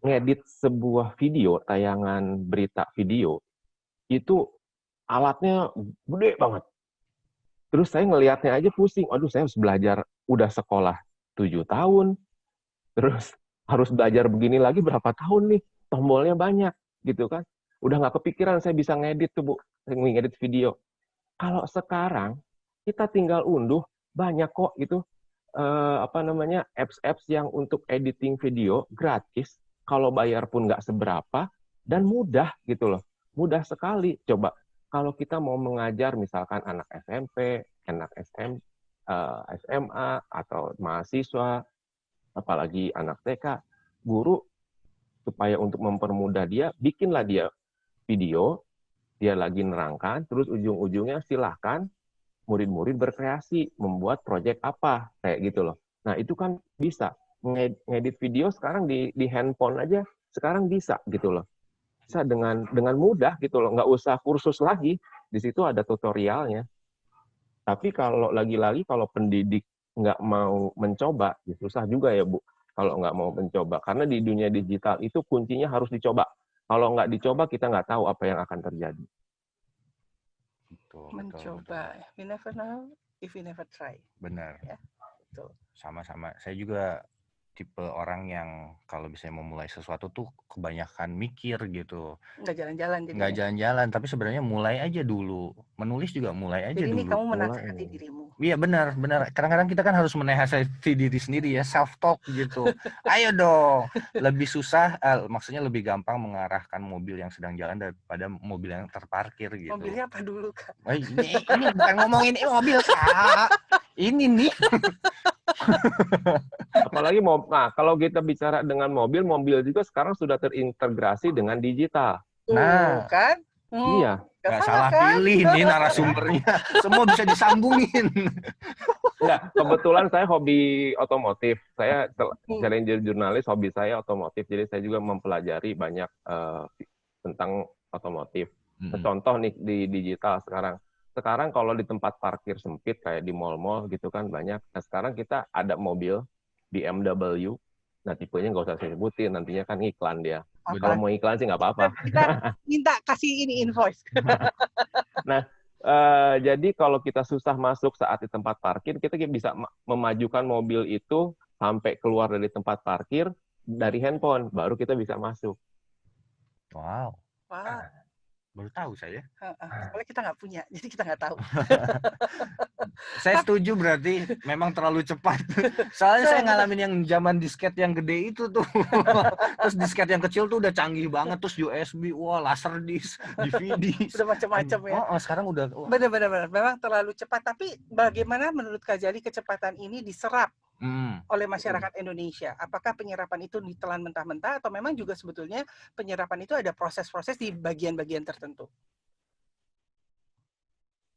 ngedit sebuah video, tayangan berita video, itu alatnya gede banget. Terus saya ngelihatnya aja pusing. Aduh, saya harus belajar, udah sekolah 7 tahun, terus harus belajar begini lagi berapa tahun nih, tombolnya banyak, gitu kan. Udah nggak kepikiran saya bisa ngedit tuh, Bu, ngedit video. Kalau sekarang kita tinggal unduh, banyak kok itu apps-apps yang untuk editing video gratis, kalau bayar pun nggak seberapa, dan mudah gitu loh, mudah sekali. Coba kalau kita mau mengajar misalkan anak SMP, anak SMA atau mahasiswa, apalagi anak TK, guru supaya untuk mempermudah dia, bikinlah dia video, dia lagi nerangkan, terus ujung-ujungnya silahkan murid-murid berkreasi, membuat proyek apa, kayak gitu loh. Nah, itu kan bisa. Ngedit video sekarang di handphone aja, sekarang bisa gitu loh. Bisa dengan mudah gitu loh, nggak usah kursus lagi, di situ ada tutorialnya. Tapi kalau lagi-lagi, kalau pendidik nggak mau mencoba, ya susah juga ya, Bu, kalau nggak mau mencoba. Karena di dunia digital itu kuncinya harus dicoba. Kalau nggak dicoba, kita nggak tahu apa yang akan terjadi. Mencoba. We never know if we never try. Benar. Ya, betul. Sama-sama. Saya juga tipe orang yang kalau misalnya mau mulai sesuatu tuh kebanyakan mikir gitu. Nggak jalan-jalan. Nggak jalan-jalan, tapi sebenarnya mulai aja dulu. Menulis juga mulai aja jadi dulu. Jadi ini kamu menasihati dirimu. Iya, benar. Kadang-kadang kita kan harus menasihati diri sendiri ya, self-talk gitu. Ayo dong. Lebih susah, maksudnya lebih gampang mengarahkan mobil yang sedang jalan daripada mobil yang terparkir gitu. Mobilnya apa dulu, Kak? Ini bukan ngomongin mobil, Kak. Ini nih. Apalagi kalau kita bicara dengan mobil juga sekarang sudah terintegrasi dengan digital. Nah, kan? Iya. Nggak salah kan? Pilih nih narasumbernya. Semua bisa disambungin. Enggak, kebetulan saya hobi otomotif. Saya selain jadi jurnalis, hobi saya otomotif. Jadi saya juga mempelajari banyak tentang otomotif. Contoh nih di digital sekarang. Sekarang kalau di tempat parkir sempit kayak di mall-mall gitu kan banyak. Nah, sekarang kita ada mobil BMW. Nah, tipenya nggak usah saya sebutin, nantinya kan iklan dia. Kalau mau iklan sih nggak apa-apa. Kita minta kasih ini invoice. Nah, jadi kalau kita susah masuk saat di tempat parkir, kita bisa memajukan mobil itu sampai keluar dari tempat parkir dari handphone, baru kita bisa masuk. Wow. Baru tahu saya. Soalnya kita nggak punya, jadi kita nggak tahu. Saya setuju, berarti memang terlalu cepat. Soalnya saya ngalamin yang zaman disket yang gede itu tuh. Terus disket yang kecil tuh udah canggih banget. Terus USB, wah, laser disc, DVD. Udah macam-macam ya. Sekarang udah. Benar-benar. Memang terlalu cepat. Tapi bagaimana menurut Kak Jali kecepatan ini diserap oleh masyarakat Indonesia? Apakah penyerapan itu ditelan mentah-mentah atau memang juga sebetulnya penyerapan itu ada proses-proses di bagian-bagian tertentu?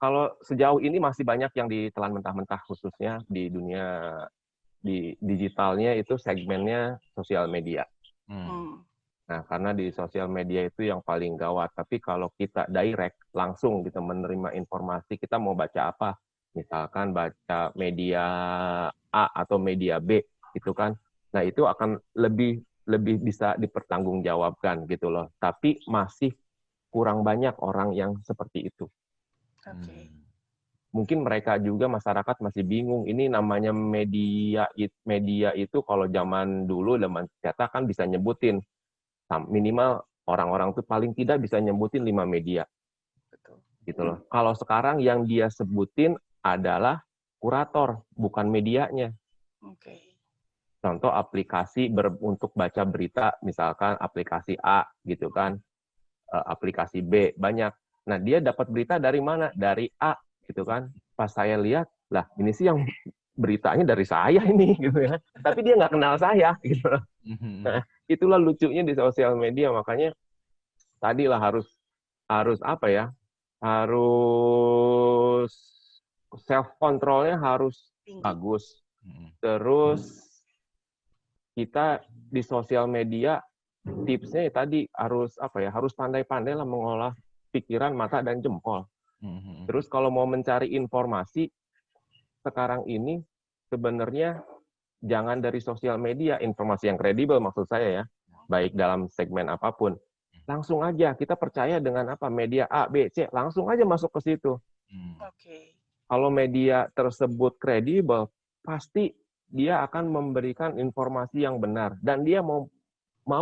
Kalau sejauh ini masih banyak yang ditelan mentah-mentah, khususnya di dunia di digitalnya itu segmennya sosial media. Nah, karena di sosial media itu yang paling gawat. Tapi kalau kita direct, langsung kita menerima informasi, kita mau baca apa? Misalkan baca media A atau media B, gitu kan. Nah, itu akan lebih bisa dipertanggungjawabkan gitu loh. Tapi masih kurang banyak orang yang seperti itu. mungkin mereka juga masyarakat masih bingung. Ini namanya media itu kalau zaman dulu zaman cetak kan bisa nyebutin minimal orang-orang tuh paling tidak bisa nyebutin 5 media. Betul. Gitu loh. Kalau sekarang yang dia sebutin adalah kurator, bukan medianya. Oke. Contoh aplikasi untuk baca berita, misalkan aplikasi A gitu kan, aplikasi B banyak. Nah, dia dapat berita dari mana? Dari A gitu kan. Pas saya lihat, lah ini sih yang beritanya dari saya ini gitu ya. Tapi dia nggak kenal saya gitu loh. Nah, itulah lucunya di sosial media, makanya tadilah harus apa ya? Harus self controlnya harus bagus. Terus kita di sosial media tipsnya tadi harus apa ya? Harus pandai-pandai lah mengolah pikiran, mata dan jempol. Terus kalau mau mencari informasi sekarang ini sebenarnya jangan dari sosial media, informasi yang kredibel maksud saya ya, baik dalam segmen apapun. Langsung aja kita percaya dengan apa media A, B, C, langsung aja masuk ke situ. Oke. Kalau media tersebut kredibel, pasti dia akan memberikan informasi yang benar dan dia mau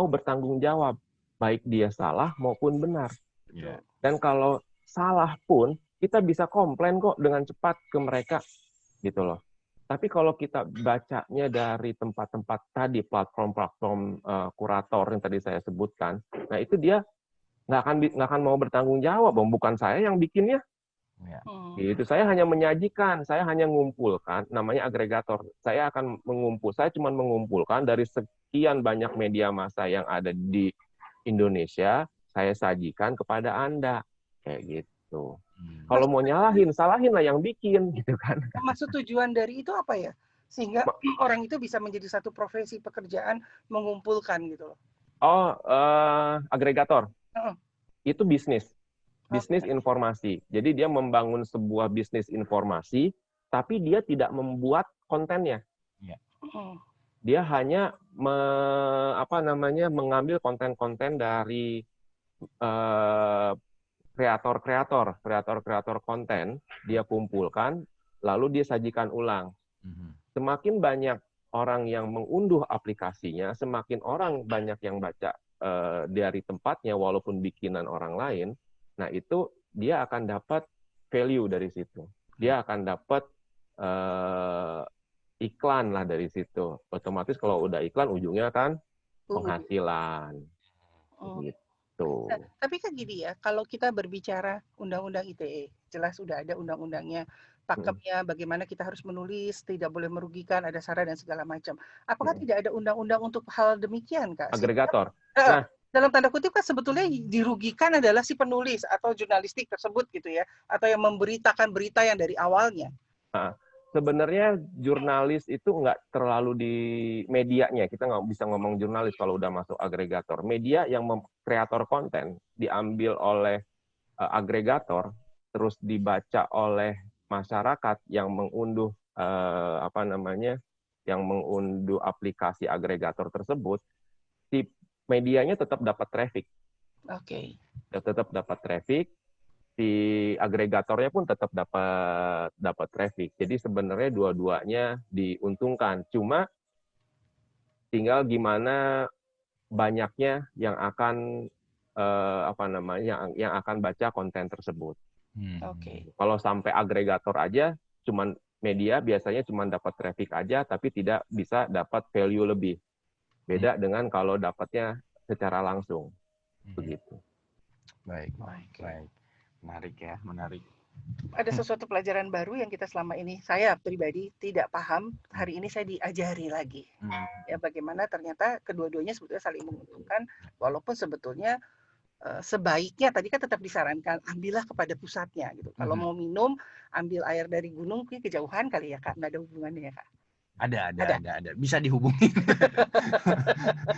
bertanggung jawab, baik dia salah maupun benar. Dan kalau salah pun kita bisa komplain kok dengan cepat ke mereka, gitu loh. Tapi kalau kita bacanya dari tempat-tempat tadi, platform-platform kurator yang tadi saya sebutkan, nah itu dia nggak akan mau bertanggung jawab, bukan saya yang bikinnya. Itu saya hanya menyajikan, saya hanya mengumpulkan, namanya agregator. Saya cuma mengumpulkan dari sekian banyak media massa yang ada di Indonesia, saya sajikan kepada Anda, kayak gitu. Kalau mau nyalahin, salahin lah yang bikin, gitu kan. Maksud tujuan dari itu apa ya? Sehingga orang itu bisa menjadi satu profesi pekerjaan mengumpulkan gitu loh. Oh, agregator. Itu bisnis informasi. Jadi dia membangun sebuah bisnis informasi, tapi dia tidak membuat kontennya. Dia hanya mengambil konten-konten dari kreator konten, dia kumpulkan, lalu dia sajikan ulang. Semakin banyak orang yang mengunduh aplikasinya, semakin orang banyak yang baca dari tempatnya, walaupun bikinan orang lain, nah itu dia akan dapat value dari situ. Dia akan dapat iklan lah dari situ. Otomatis kalau udah iklan, ujungnya kan penghasilan. Gitu. Nah, tapi kan gini ya, kalau kita berbicara Undang-Undang ITE, jelas sudah ada undang-undangnya, pakemnya, bagaimana kita harus menulis, tidak boleh merugikan, ada syarat dan segala macam. Apakah tidak ada undang-undang untuk hal demikian, Kak? Agregator. Nah, dalam tanda kutip kan sebetulnya dirugikan adalah si penulis atau jurnalistik tersebut gitu ya, atau yang memberitakan berita yang dari awalnya. Sebenarnya jurnalis itu nggak terlalu di medianya, kita nggak bisa ngomong jurnalis kalau udah masuk agregator. Media yang kreator konten diambil oleh agregator, terus dibaca oleh masyarakat yang mengunduh yang mengunduh aplikasi agregator tersebut, si medianya tetap dapat traffic. Oke. Tetap dapat traffic, si agregatornya pun tetap dapat traffic. Jadi sebenarnya dua-duanya diuntungkan. Cuma tinggal gimana banyaknya yang akan yang akan baca konten tersebut. Oke. Kalau sampai agregator aja, cuman media biasanya cuma dapat traffic aja, tapi tidak bisa dapat value lebih. Beda dengan kalau dapatnya secara langsung. Begitu. Baik. Menarik ya, menarik. Ada sesuatu pelajaran baru yang kita selama ini, saya pribadi tidak paham, hari ini saya diajari lagi. Ya, bagaimana ternyata kedua-duanya sebetulnya saling menguntungkan, walaupun sebetulnya sebaiknya tadi kan tetap disarankan ambillah kepada pusatnya gitu. Kalau mau minum, ambil air dari gunung, kejauhan kali ya Kak, nggak ada hubungannya ya Kak? Ada. Bisa dihubungi.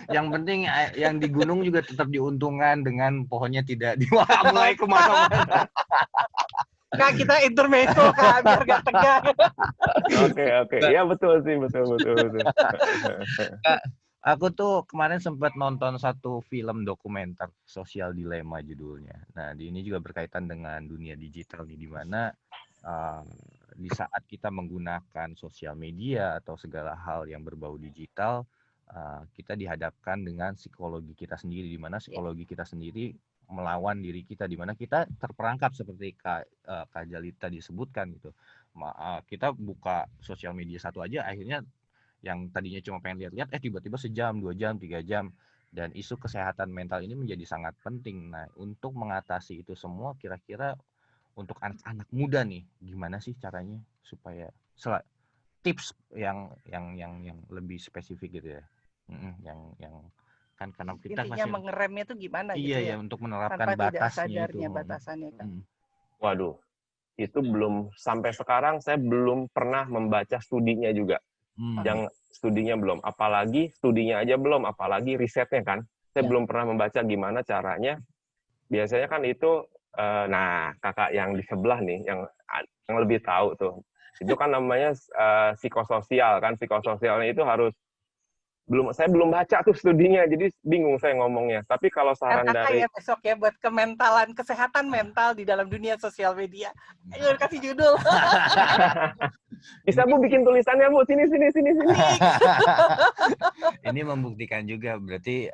Yang penting yang di gunung juga tetap diuntungkan dengan pohonnya tidak mulai kemana-mana. Kak, kita intermezzo Kak, biar nggak tegang. Oke. Ya betul sih, betul. Kak, aku tuh kemarin sempat nonton satu film dokumenter, Social Dilemma judulnya. Nah, ini juga berkaitan dengan dunia digital nih, di mana di saat kita menggunakan sosial media atau segala hal yang berbau digital, kita dihadapkan dengan psikologi kita sendiri, di mana psikologi kita sendiri melawan diri kita, di mana kita terperangkap seperti Kak Jalita disebutkan gitu. Kita buka sosial media satu aja, akhirnya yang tadinya cuma pengen lihat-lihat, tiba-tiba sejam, 2 jam, 3 jam. Dan isu kesehatan mental ini menjadi sangat penting. Nah, untuk mengatasi itu semua, kira-kira untuk anak-anak muda nih, gimana sih caranya supaya tips yang lebih spesifik gitu ya, yang kan karena kita Intinya masih mengeremnya itu gimana gitu ya ya, untuk menerapkan tanpa tidak batasnya itu. sadarnya batasannya kan. Waduh, itu belum sampai sekarang saya belum pernah membaca studinya juga. Yang studinya belum, apalagi studinya aja belum, apalagi risetnya kan. Saya belum pernah membaca gimana caranya. Biasanya kan itu, nah kakak yang di sebelah nih, yang lebih tahu tuh. Itu kan namanya psikososial kan. Psikososialnya itu saya belum baca tuh studinya, jadi bingung saya ngomongnya. Tapi kalau saran kakak dari ya besok ya buat kementalan, kesehatan mental di dalam dunia sosial media. Ayo kasih judul. Bisa Bu bikin tulisannya Bu, sini. Ini membuktikan juga berarti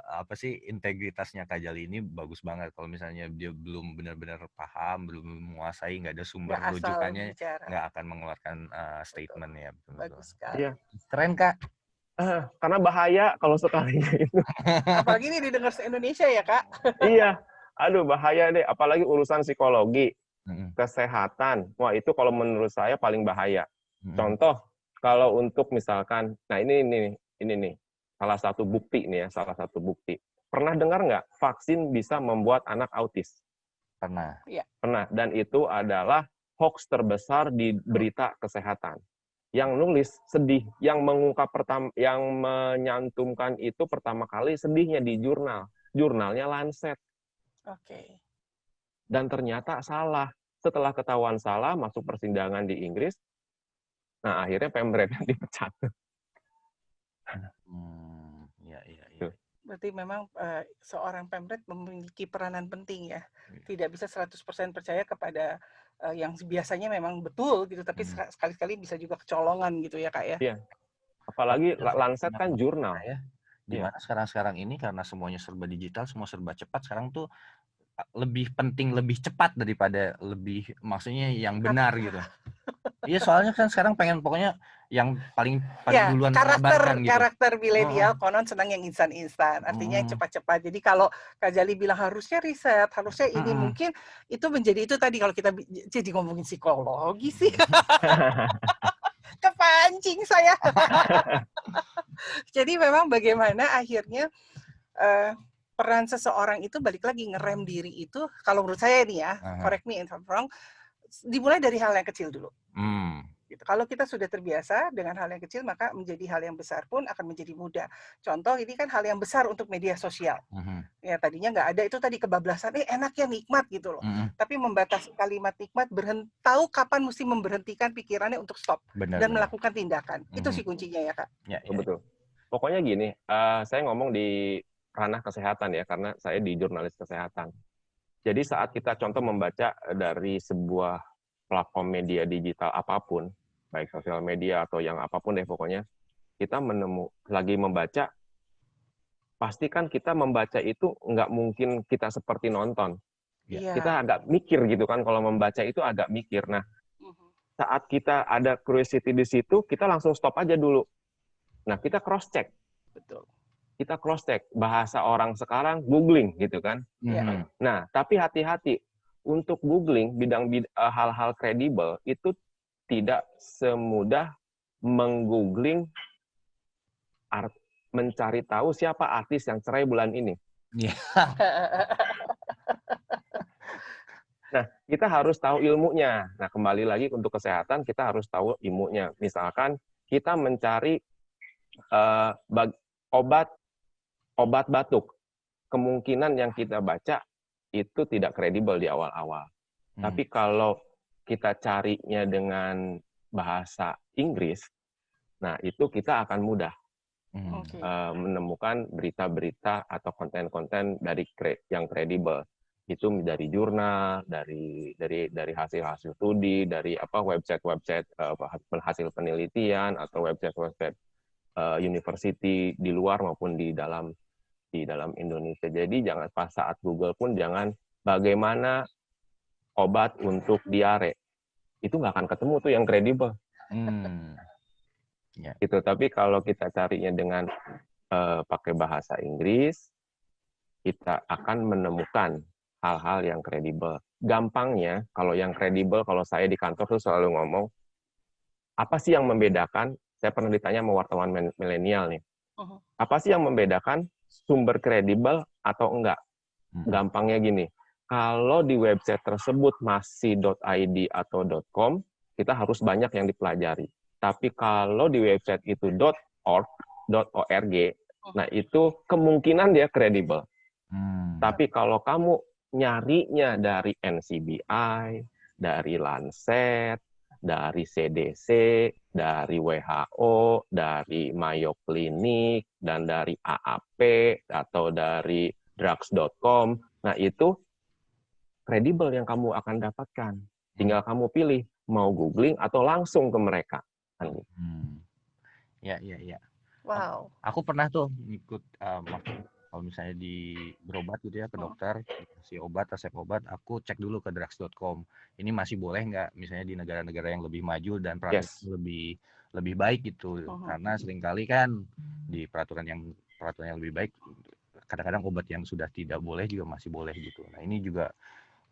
apa sih integritasnya Kak Jali ini bagus banget. Kalau misalnya dia belum benar-benar paham, belum menguasai, nggak ada sumber rujukannya, nggak akan mengeluarkan statement ya. Bagus sekali. Iya. Keren Kak. Karena bahaya kalau sekalinya itu. Apalagi ini didengar se-Indonesia ya Kak. Iya, aduh bahaya deh. Apalagi urusan psikologi, kesehatan. Wah itu kalau menurut saya paling bahaya. Contoh, kalau untuk misalkan, nah ini nih, salah satu bukti nih ya, salah satu bukti. Pernah dengar nggak vaksin bisa membuat anak autis? Pernah. Iya. Pernah, dan itu adalah hoax terbesar di berita kesehatan. Yang nulis sedih, yang mengungkap yang menyantumkan itu pertama kali sedihnya di jurnalnya Lancet. Oke. Dan ternyata salah. Setelah ketahuan salah, masuk persidangan di Inggris, nah akhirnya pemretnya dipecat. Iya. Berarti memang seorang pemret memiliki peranan penting ya. Tidak bisa 100% percaya kepada yang biasanya memang betul gitu, tapi sekali-kali bisa juga kecolongan gitu ya Kak ya. Iya. Apalagi Lancet kan jurnal. Ya. Dimana sekarang ini karena semuanya serba digital, semua serba cepat, sekarang tuh lebih penting lebih cepat daripada lebih maksudnya yang benar gitu. Iya soalnya kan sekarang pengen pokoknya yang paling ya, duluan mengabarkan gitu. Karakter milenial konon senang yang instan-instan, artinya yang cepat-cepat. Jadi kalau Kak Jali bilang harusnya riset, harusnya ini mungkin itu menjadi itu tadi kalau kita jadi ngomongin psikologi sih. Kepancing saya. Jadi memang bagaimana akhirnya peran seseorang itu balik lagi ngerem diri itu, kalau menurut saya nih ya, correct me if I'm wrong, dimulai dari hal yang kecil dulu. Gitu. Kalau kita sudah terbiasa dengan hal yang kecil, maka menjadi hal yang besar pun akan menjadi mudah. Contoh, ini kan hal yang besar untuk media sosial. Ya tadinya nggak ada, itu tadi kebablasan, enak ya nikmat gitu loh. Tapi membatasi kalimat nikmat, tahu kapan mesti memberhentikan pikirannya untuk stop dan melakukan tindakan. Itu sih kuncinya ya Kak. Ya. Betul. Pokoknya gini, saya ngomong di ranah kesehatan ya, karena saya di jurnalis kesehatan. Jadi saat kita contoh membaca dari sebuah platform media digital apapun, baik sosial media atau yang apapun deh pokoknya, kita lagi membaca, pastikan kita membaca itu nggak mungkin kita seperti nonton. Kita agak mikir gitu kan, kalau membaca itu agak mikir. Nah, saat kita ada curiosity di situ, kita langsung stop aja dulu. Nah, kita cross check. Betul. Kita cross check. Bahasa orang sekarang googling gitu kan. Nah, tapi hati-hati. Untuk googling bidang hal-hal kredibel itu tidak semudah menggoogling mencari tahu siapa artis yang cerai bulan ini. Nah, kita harus tahu ilmunya. Nah, kembali lagi untuk kesehatan, kita harus tahu ilmunya. Misalkan kita mencari obat batuk. Kemungkinan yang kita baca itu tidak kredibel di awal-awal. Tapi kalau kita carinya dengan bahasa Inggris, nah itu kita akan mudah menemukan berita-berita atau konten-konten dari yang kredibel. Itu dari jurnal, dari hasil-hasil studi, dari website-website hasil penelitian atau website-website university di luar maupun di dalam Indonesia. Jadi jangan pas saat Google pun jangan bagaimana obat untuk diare. Itu nggak akan ketemu tuh yang kredibel. Yeah. Gitu. Tapi kalau kita carinya dengan pakai bahasa Inggris, kita akan menemukan hal-hal yang kredibel. Gampangnya, kalau yang kredibel, kalau saya di kantor tuh selalu ngomong, apa sih yang membedakan? Saya pernah ditanya sama wartawan milenial nih, apa sih yang membedakan sumber kredibel atau enggak? Gampangnya gini, kalau di website tersebut masih .id atau .com, kita harus banyak yang dipelajari. Tapi kalau di website itu .org, nah itu kemungkinan dia kredibel. Tapi kalau kamu nyarinya dari NCBI, dari Lancet, dari CDC, dari WHO, dari Mayo Clinic, dan dari AAP, atau dari drugs.com, nah itu kredibel yang kamu akan dapatkan. Tinggal kamu pilih, mau googling atau langsung ke mereka. Ya. Wow. Aku pernah tuh ikut kalau misalnya berobat gitu ya ke dokter, si obat, resep obat, aku cek dulu ke drugs.com. Ini masih boleh nggak misalnya di negara-negara yang lebih maju dan peraturan lebih baik gitu. Karena seringkali kan di peraturan yang lebih baik, kadang-kadang obat yang sudah tidak boleh juga masih boleh gitu. Nah ini juga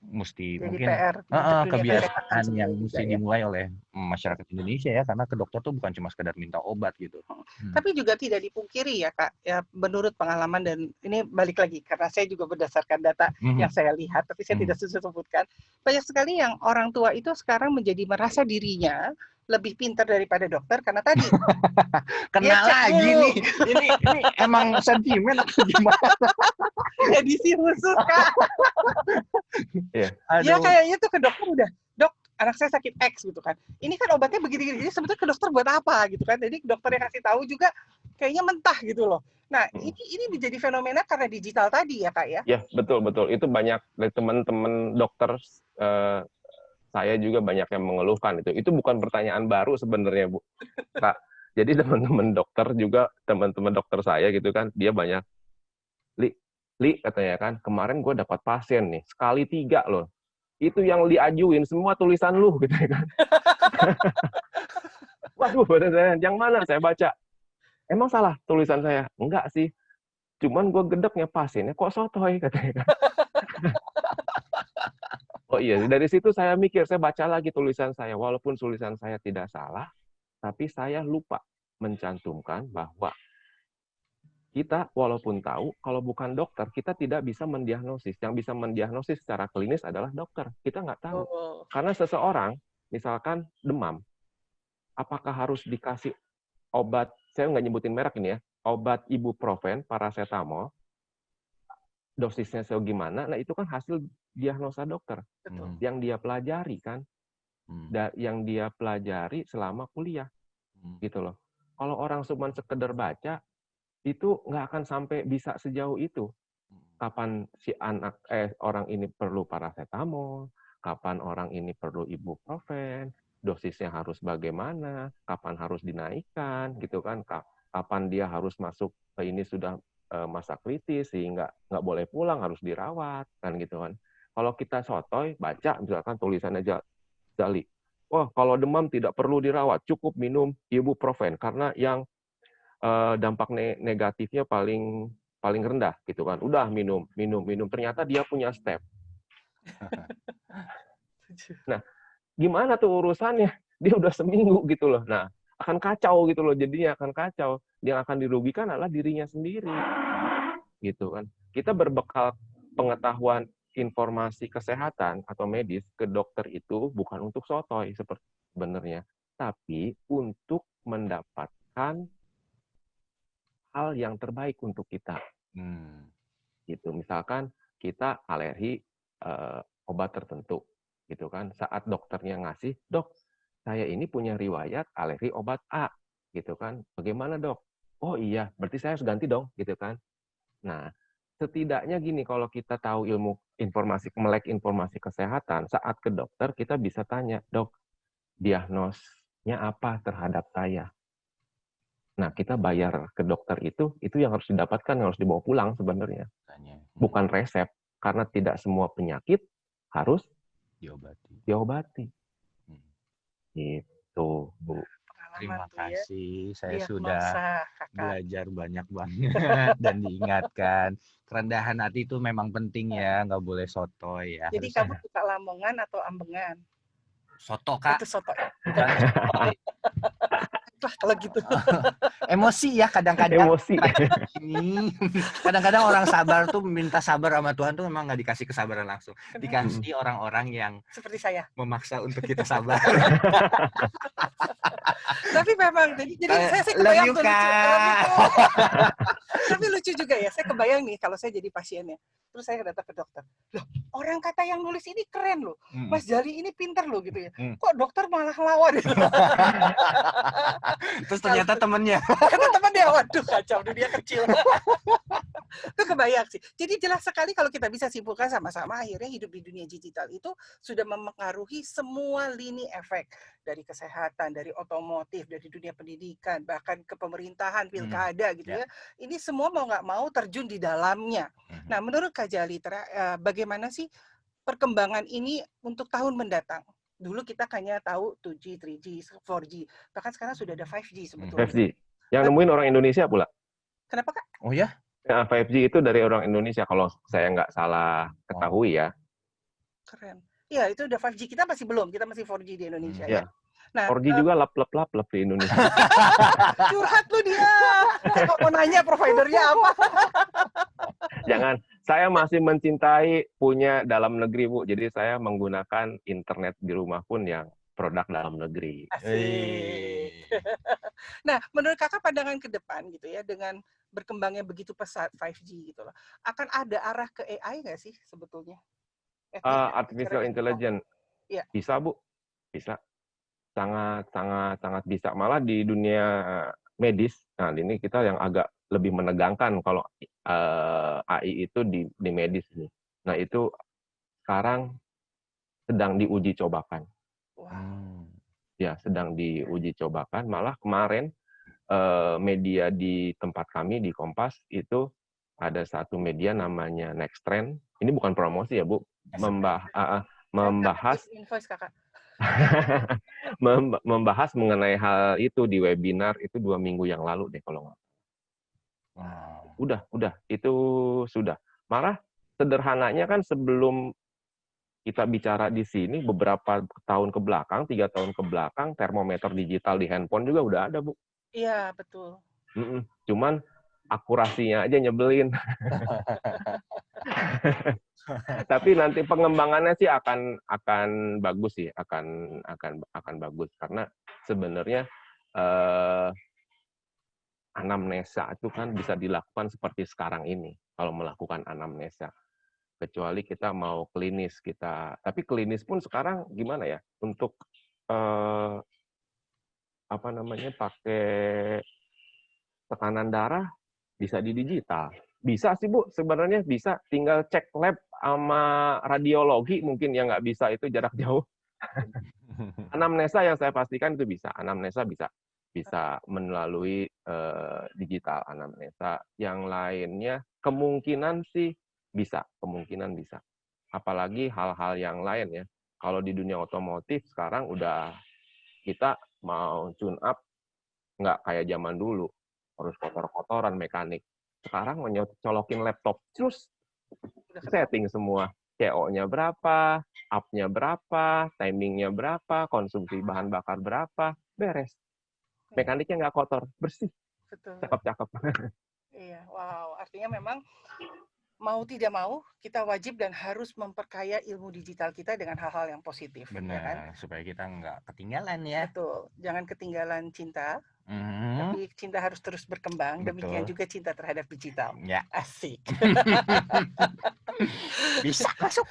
mesti jadi mungkin PR kebiasaan yang mesti dimulai oleh masyarakat Indonesia ya, karena ke dokter tuh bukan cuma sekedar minta obat gitu. Tapi juga tidak dipungkiri ya Kak, ya menurut pengalaman, dan ini balik lagi karena saya juga berdasarkan data yang saya lihat, tapi saya tidak sebutkan, banyak sekali yang orang tua itu sekarang menjadi merasa dirinya lebih pintar daripada dokter karena tadi kena lagi nih, ini emang sentimen atau gimana? Edisi khusus Kak. Ya kayaknya tuh ke dokter udah, dok anak saya sakit X gitu kan, ini kan obatnya begini-gini, jadi sebetulnya ke dokter buat apa gitu kan, jadi dokter yang kasih tahu juga kayaknya mentah gitu loh. Nah ini menjadi fenomena karena digital tadi ya Kak ya? Ya betul, itu banyak dari teman-teman dokter, saya juga banyak yang mengeluhkan itu bukan pertanyaan baru sebenarnya Bu Kak. Jadi teman-teman dokter saya gitu kan, dia banyak, Li katanya kan, kemarin gue dapat pasien nih, sekali 3 loh. Itu yang diajuin semua tulisan lu gitu kan. Waduh, yang mana saya baca? Emang salah tulisan saya? Enggak sih. Cuman gue gedeknya pasiennya kok sotoy katanya kan. Oh iya, dari situ saya mikir, saya baca lagi tulisan saya. Walaupun tulisan saya tidak salah, tapi saya lupa mencantumkan bahwa kita walaupun tahu, kalau bukan dokter, kita tidak bisa mendiagnosis. Yang bisa mendiagnosis secara klinis adalah dokter. Kita nggak tahu. Karena seseorang, misalkan demam, apakah harus dikasih obat, saya nggak nyebutin merek ini ya, obat ibuprofen, paracetamol, dosisnya segimana, nah itu kan hasil diagnosa dokter. Yang dia pelajari kan, yang dia pelajari selama kuliah. Gitu loh. Kalau orang cuma sekedar baca, itu nggak akan sampai bisa sejauh itu. Kapan si orang ini perlu paracetamol, kapan orang ini perlu ibuprofen, dosisnya harus bagaimana, kapan harus dinaikkan, gitu kan? Kapan dia harus masuk ini sudah masa kritis sehingga nggak boleh pulang, harus dirawat, kan gitu kan? Kalau kita sotoy baca misalkan tulisannya Jali, wah kalau demam tidak perlu dirawat, cukup minum ibuprofen karena yang dampak negatifnya paling rendah gitu kan. Udah minum. Ternyata dia punya step. Nah, gimana tuh urusannya? Dia udah seminggu gitu loh. Nah, akan kacau gitu loh. Jadinya akan kacau. Yang akan dirugikan adalah dirinya sendiri. Gitu kan. Kita berbekal pengetahuan informasi kesehatan atau medis ke dokter itu bukan untuk sotoy sebenarnya, tapi untuk mendapatkan hal yang terbaik untuk kita. Gitu. Misalkan kita alergi obat tertentu, gitu kan. Saat dokternya ngasih, dok, saya ini punya riwayat alergi obat A, gitu kan. Bagaimana dok? Oh iya, berarti saya harus ganti dong, gitu kan. Nah, setidaknya gini, kalau kita tahu ilmu melek informasi kesehatan, saat ke dokter kita bisa tanya, "Dok, diagnosnya apa terhadap saya?" Nah, kita bayar ke dokter itu yang harus didapatkan, yang harus dibawa pulang sebenarnya. Bukan resep, karena tidak semua penyakit harus diobati. Gitu, Bu. Terima tuh ya. kasih, saya Diagnosa, sudah Kakak. belajar banyak banget dan diingatkan. Kerendahan hati itu memang penting ya, nggak boleh sotoy ya. Jadi kamu suka Lamongan atau Ambengan? Soto, Kak. Itu soto ya? Bukan sotoy. Wah, kalau gitu. Emosi ya kadang-kadang. Emosi. Kadang-kadang orang sabar tuh minta sabar sama Tuhan tuh memang nggak dikasih kesabaran langsung. Dikasih orang-orang yang seperti saya memaksa untuk kita sabar. Tapi memang jadi saya kebayang tuh lucu. Tapi lucu juga ya, saya kebayang nih kalau saya jadi pasiennya. Terus saya datang ke dokter. Loh, orang kata yang nulis ini keren loh. Mas Jali ini pintar loh gitu ya. Kok dokter malah lawan gitu. Terus ternyata temennya. Kata temennya, waduh kacau, dunia kecil. Itu kebayang sih. Jadi jelas sekali kalau kita bisa simpulkan sama-sama, akhirnya hidup di dunia digital itu sudah mempengaruhi semua lini efek. Dari kesehatan, dari otomotif, dari dunia pendidikan, bahkan ke pemerintahan, pilkada gitu ya. Ini semua mau nggak mau terjun di dalamnya. Nah, menurut Kak Jali, bagaimana sih perkembangan ini untuk tahun mendatang? Dulu kita hanya tahu 2G, 3G, 4G. Bahkan sekarang sudah ada 5G sebetulnya. 5G. Yang nemuin orang Indonesia pula. Kenapa, Kak? Oh ya? Nah, 5G itu dari orang Indonesia, kalau saya nggak salah ketahui ya. Keren. Ya, itu udah 5G. Kita masih belum. Kita masih 4G di Indonesia ya. Nah, 4G juga lap di Indonesia. Curhat lu dia. Saya mau nanya providernya apa. Jangan. Saya masih mencintai punya dalam negeri, Bu. Jadi saya menggunakan internet di rumah pun yang produk dalam negeri. Asik. Nah, menurut Kakak pandangan ke depan gitu ya, dengan berkembangnya begitu pesat 5G gitu loh, akan ada arah ke AI nggak sih sebetulnya? Artificial intelligence. Ya. Bisa, Bu. Bisa. Sangat bisa. Malah di dunia medis, nah ini kita yang agak lebih menegangkan kalau AI itu di medis nih. Nah, itu sekarang sedang diuji cobakan. Wow. Ya, sedang diuji cobakan. Malah kemarin media di tempat kami di Kompas itu ada satu media namanya Next Trend. Ini bukan promosi ya, Bu. Membahas membahas mengenai hal itu di webinar itu 2 minggu yang lalu deh kalau nggak. Udah itu sudah. Malah sederhananya kan sebelum kita bicara di sini beberapa tahun ke belakang, 3 tahun ke belakang, termometer digital di handphone juga udah ada, Bu. Iya, betul. Cuman akurasinya aja nyebelin. Tapi nanti pengembangannya sih akan bagus sih, akan bagus karena sebenarnya anamnesa itu kan bisa dilakukan seperti sekarang ini kalau melakukan anamnesa. Kecuali kita mau klinis tapi klinis pun sekarang gimana ya untuk pakai tekanan darah bisa di digital. Bisa sih, Bu, sebenarnya bisa. Tinggal cek lab sama radiologi mungkin yang nggak bisa itu jarak jauh. Anamnesa yang saya pastikan itu bisa. Anamnesa bisa melalui digital anamnesa. Yang lainnya kemungkinan sih bisa. Apalagi hal-hal yang lain ya. Kalau di dunia otomotif sekarang udah kita mau tune up nggak kayak zaman dulu. Harus kotor-kotoran mekanik. Sekarang colokin laptop, terus setting semua. CO-nya berapa, up-nya berapa, timing-nya berapa, konsumsi bahan bakar berapa, beres. Mekaniknya nggak kotor, bersih. Betul. Cakep-cakep. Iya, wow. Artinya memang mau tidak mau, kita wajib dan harus memperkaya ilmu digital kita dengan hal-hal yang positif. Benar, ya kan? supaya kita nggak ketinggalan ya. Betul, jangan ketinggalan cinta. Tapi cinta harus terus berkembang. Betul. Demikian juga cinta terhadap digital. Ya. Asik. Bisa masuk.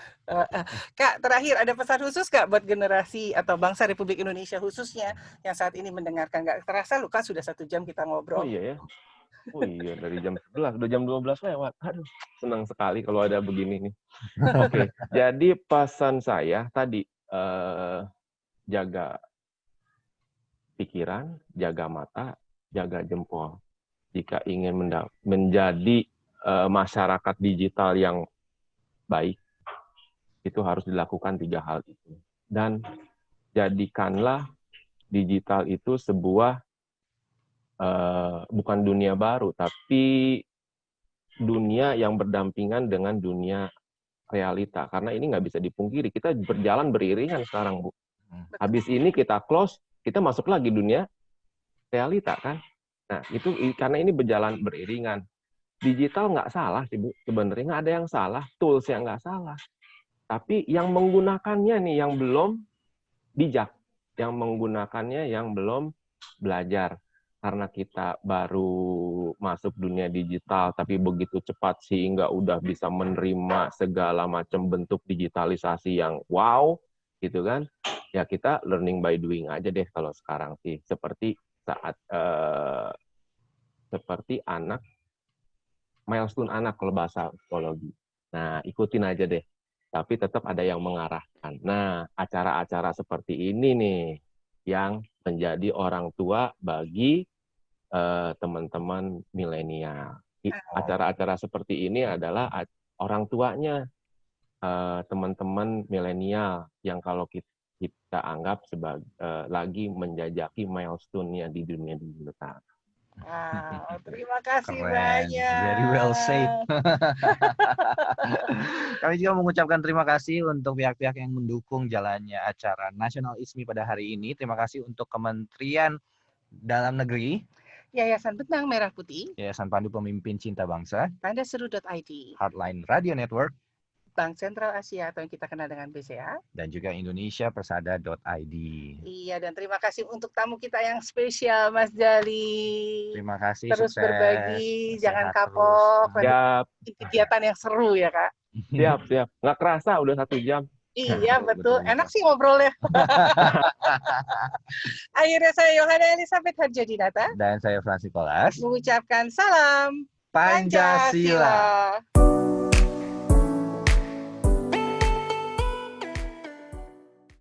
Kak, terakhir ada pesan khusus nggak buat generasi atau bangsa Republik Indonesia khususnya yang saat ini mendengarkan? Nggak terasa, Kak, sudah 1 jam kita ngobrol. Oh iya ya. Oh iya, dari jam 11, udah jam 12 lewat. Aduh, senang sekali kalau ada begini nih. Oke, jadi pesan saya tadi, jaga pikiran, jaga mata, jaga jempol. Jika ingin menjadi masyarakat digital yang baik, itu harus dilakukan 3 hal itu. Dan jadikanlah digital itu sebuah bukan dunia baru, tapi dunia yang berdampingan dengan dunia realita. Karena ini nggak bisa dipungkiri, kita berjalan beriringan sekarang, Bu. Habis ini kita close, kita masuk lagi dunia realita, kan? Nah, itu karena ini berjalan beriringan. Digital nggak salah sih, Bu. Sebenarnya nggak ada yang salah, tools yang nggak salah. Tapi yang menggunakannya nih yang belum bijak, yang menggunakannya yang belum belajar. Karena kita baru masuk dunia digital, tapi begitu cepat sehingga udah bisa menerima segala macam bentuk digitalisasi yang wow, gitu kan? Ya kita learning by doing aja deh kalau sekarang sih. Seperti saat seperti anak, milestone anak kalau bahasa psikologi. Nah, ikutin aja deh. Tapi tetap ada yang mengarahkan. Nah, acara-acara seperti ini nih yang menjadi orang tua bagi teman-teman milenial. Acara-acara seperti ini adalah orang tuanya teman-teman milenial yang kalau kita anggap sebagai lagi menjajaki milestone-nya di dunia digital. Wow, terima kasih Keren, banyak. very well said. Kami juga mengucapkan terima kasih untuk pihak-pihak yang mendukung jalannya acara Nasional ISMI pada hari ini. Terima kasih untuk Kementerian Dalam Negeri, Yayasan Benang Merah Putih, Yayasan Pandu Pemimpin Cinta Bangsa, Tandaseru.id, Heartline Radio Network, Bank Sentral Asia atau yang kita kenal dengan BCA, dan juga indonesiapersada.id. Iya, dan terima kasih untuk tamu kita yang spesial, Mas Jali. Terima kasih, Terus sukses, berbagi, jangan sehat kapok. terus. Siap, Kegiatan yang seru ya, Kak. siap. Nggak kerasa udah 1 jam. Iya, betul. Betul. Enak sih ngobrolnya. Akhirnya saya Yohana Elizabeth Harjadinata Dan saya Francis Kolas. mengucapkan salam Pancasila. Pancasila.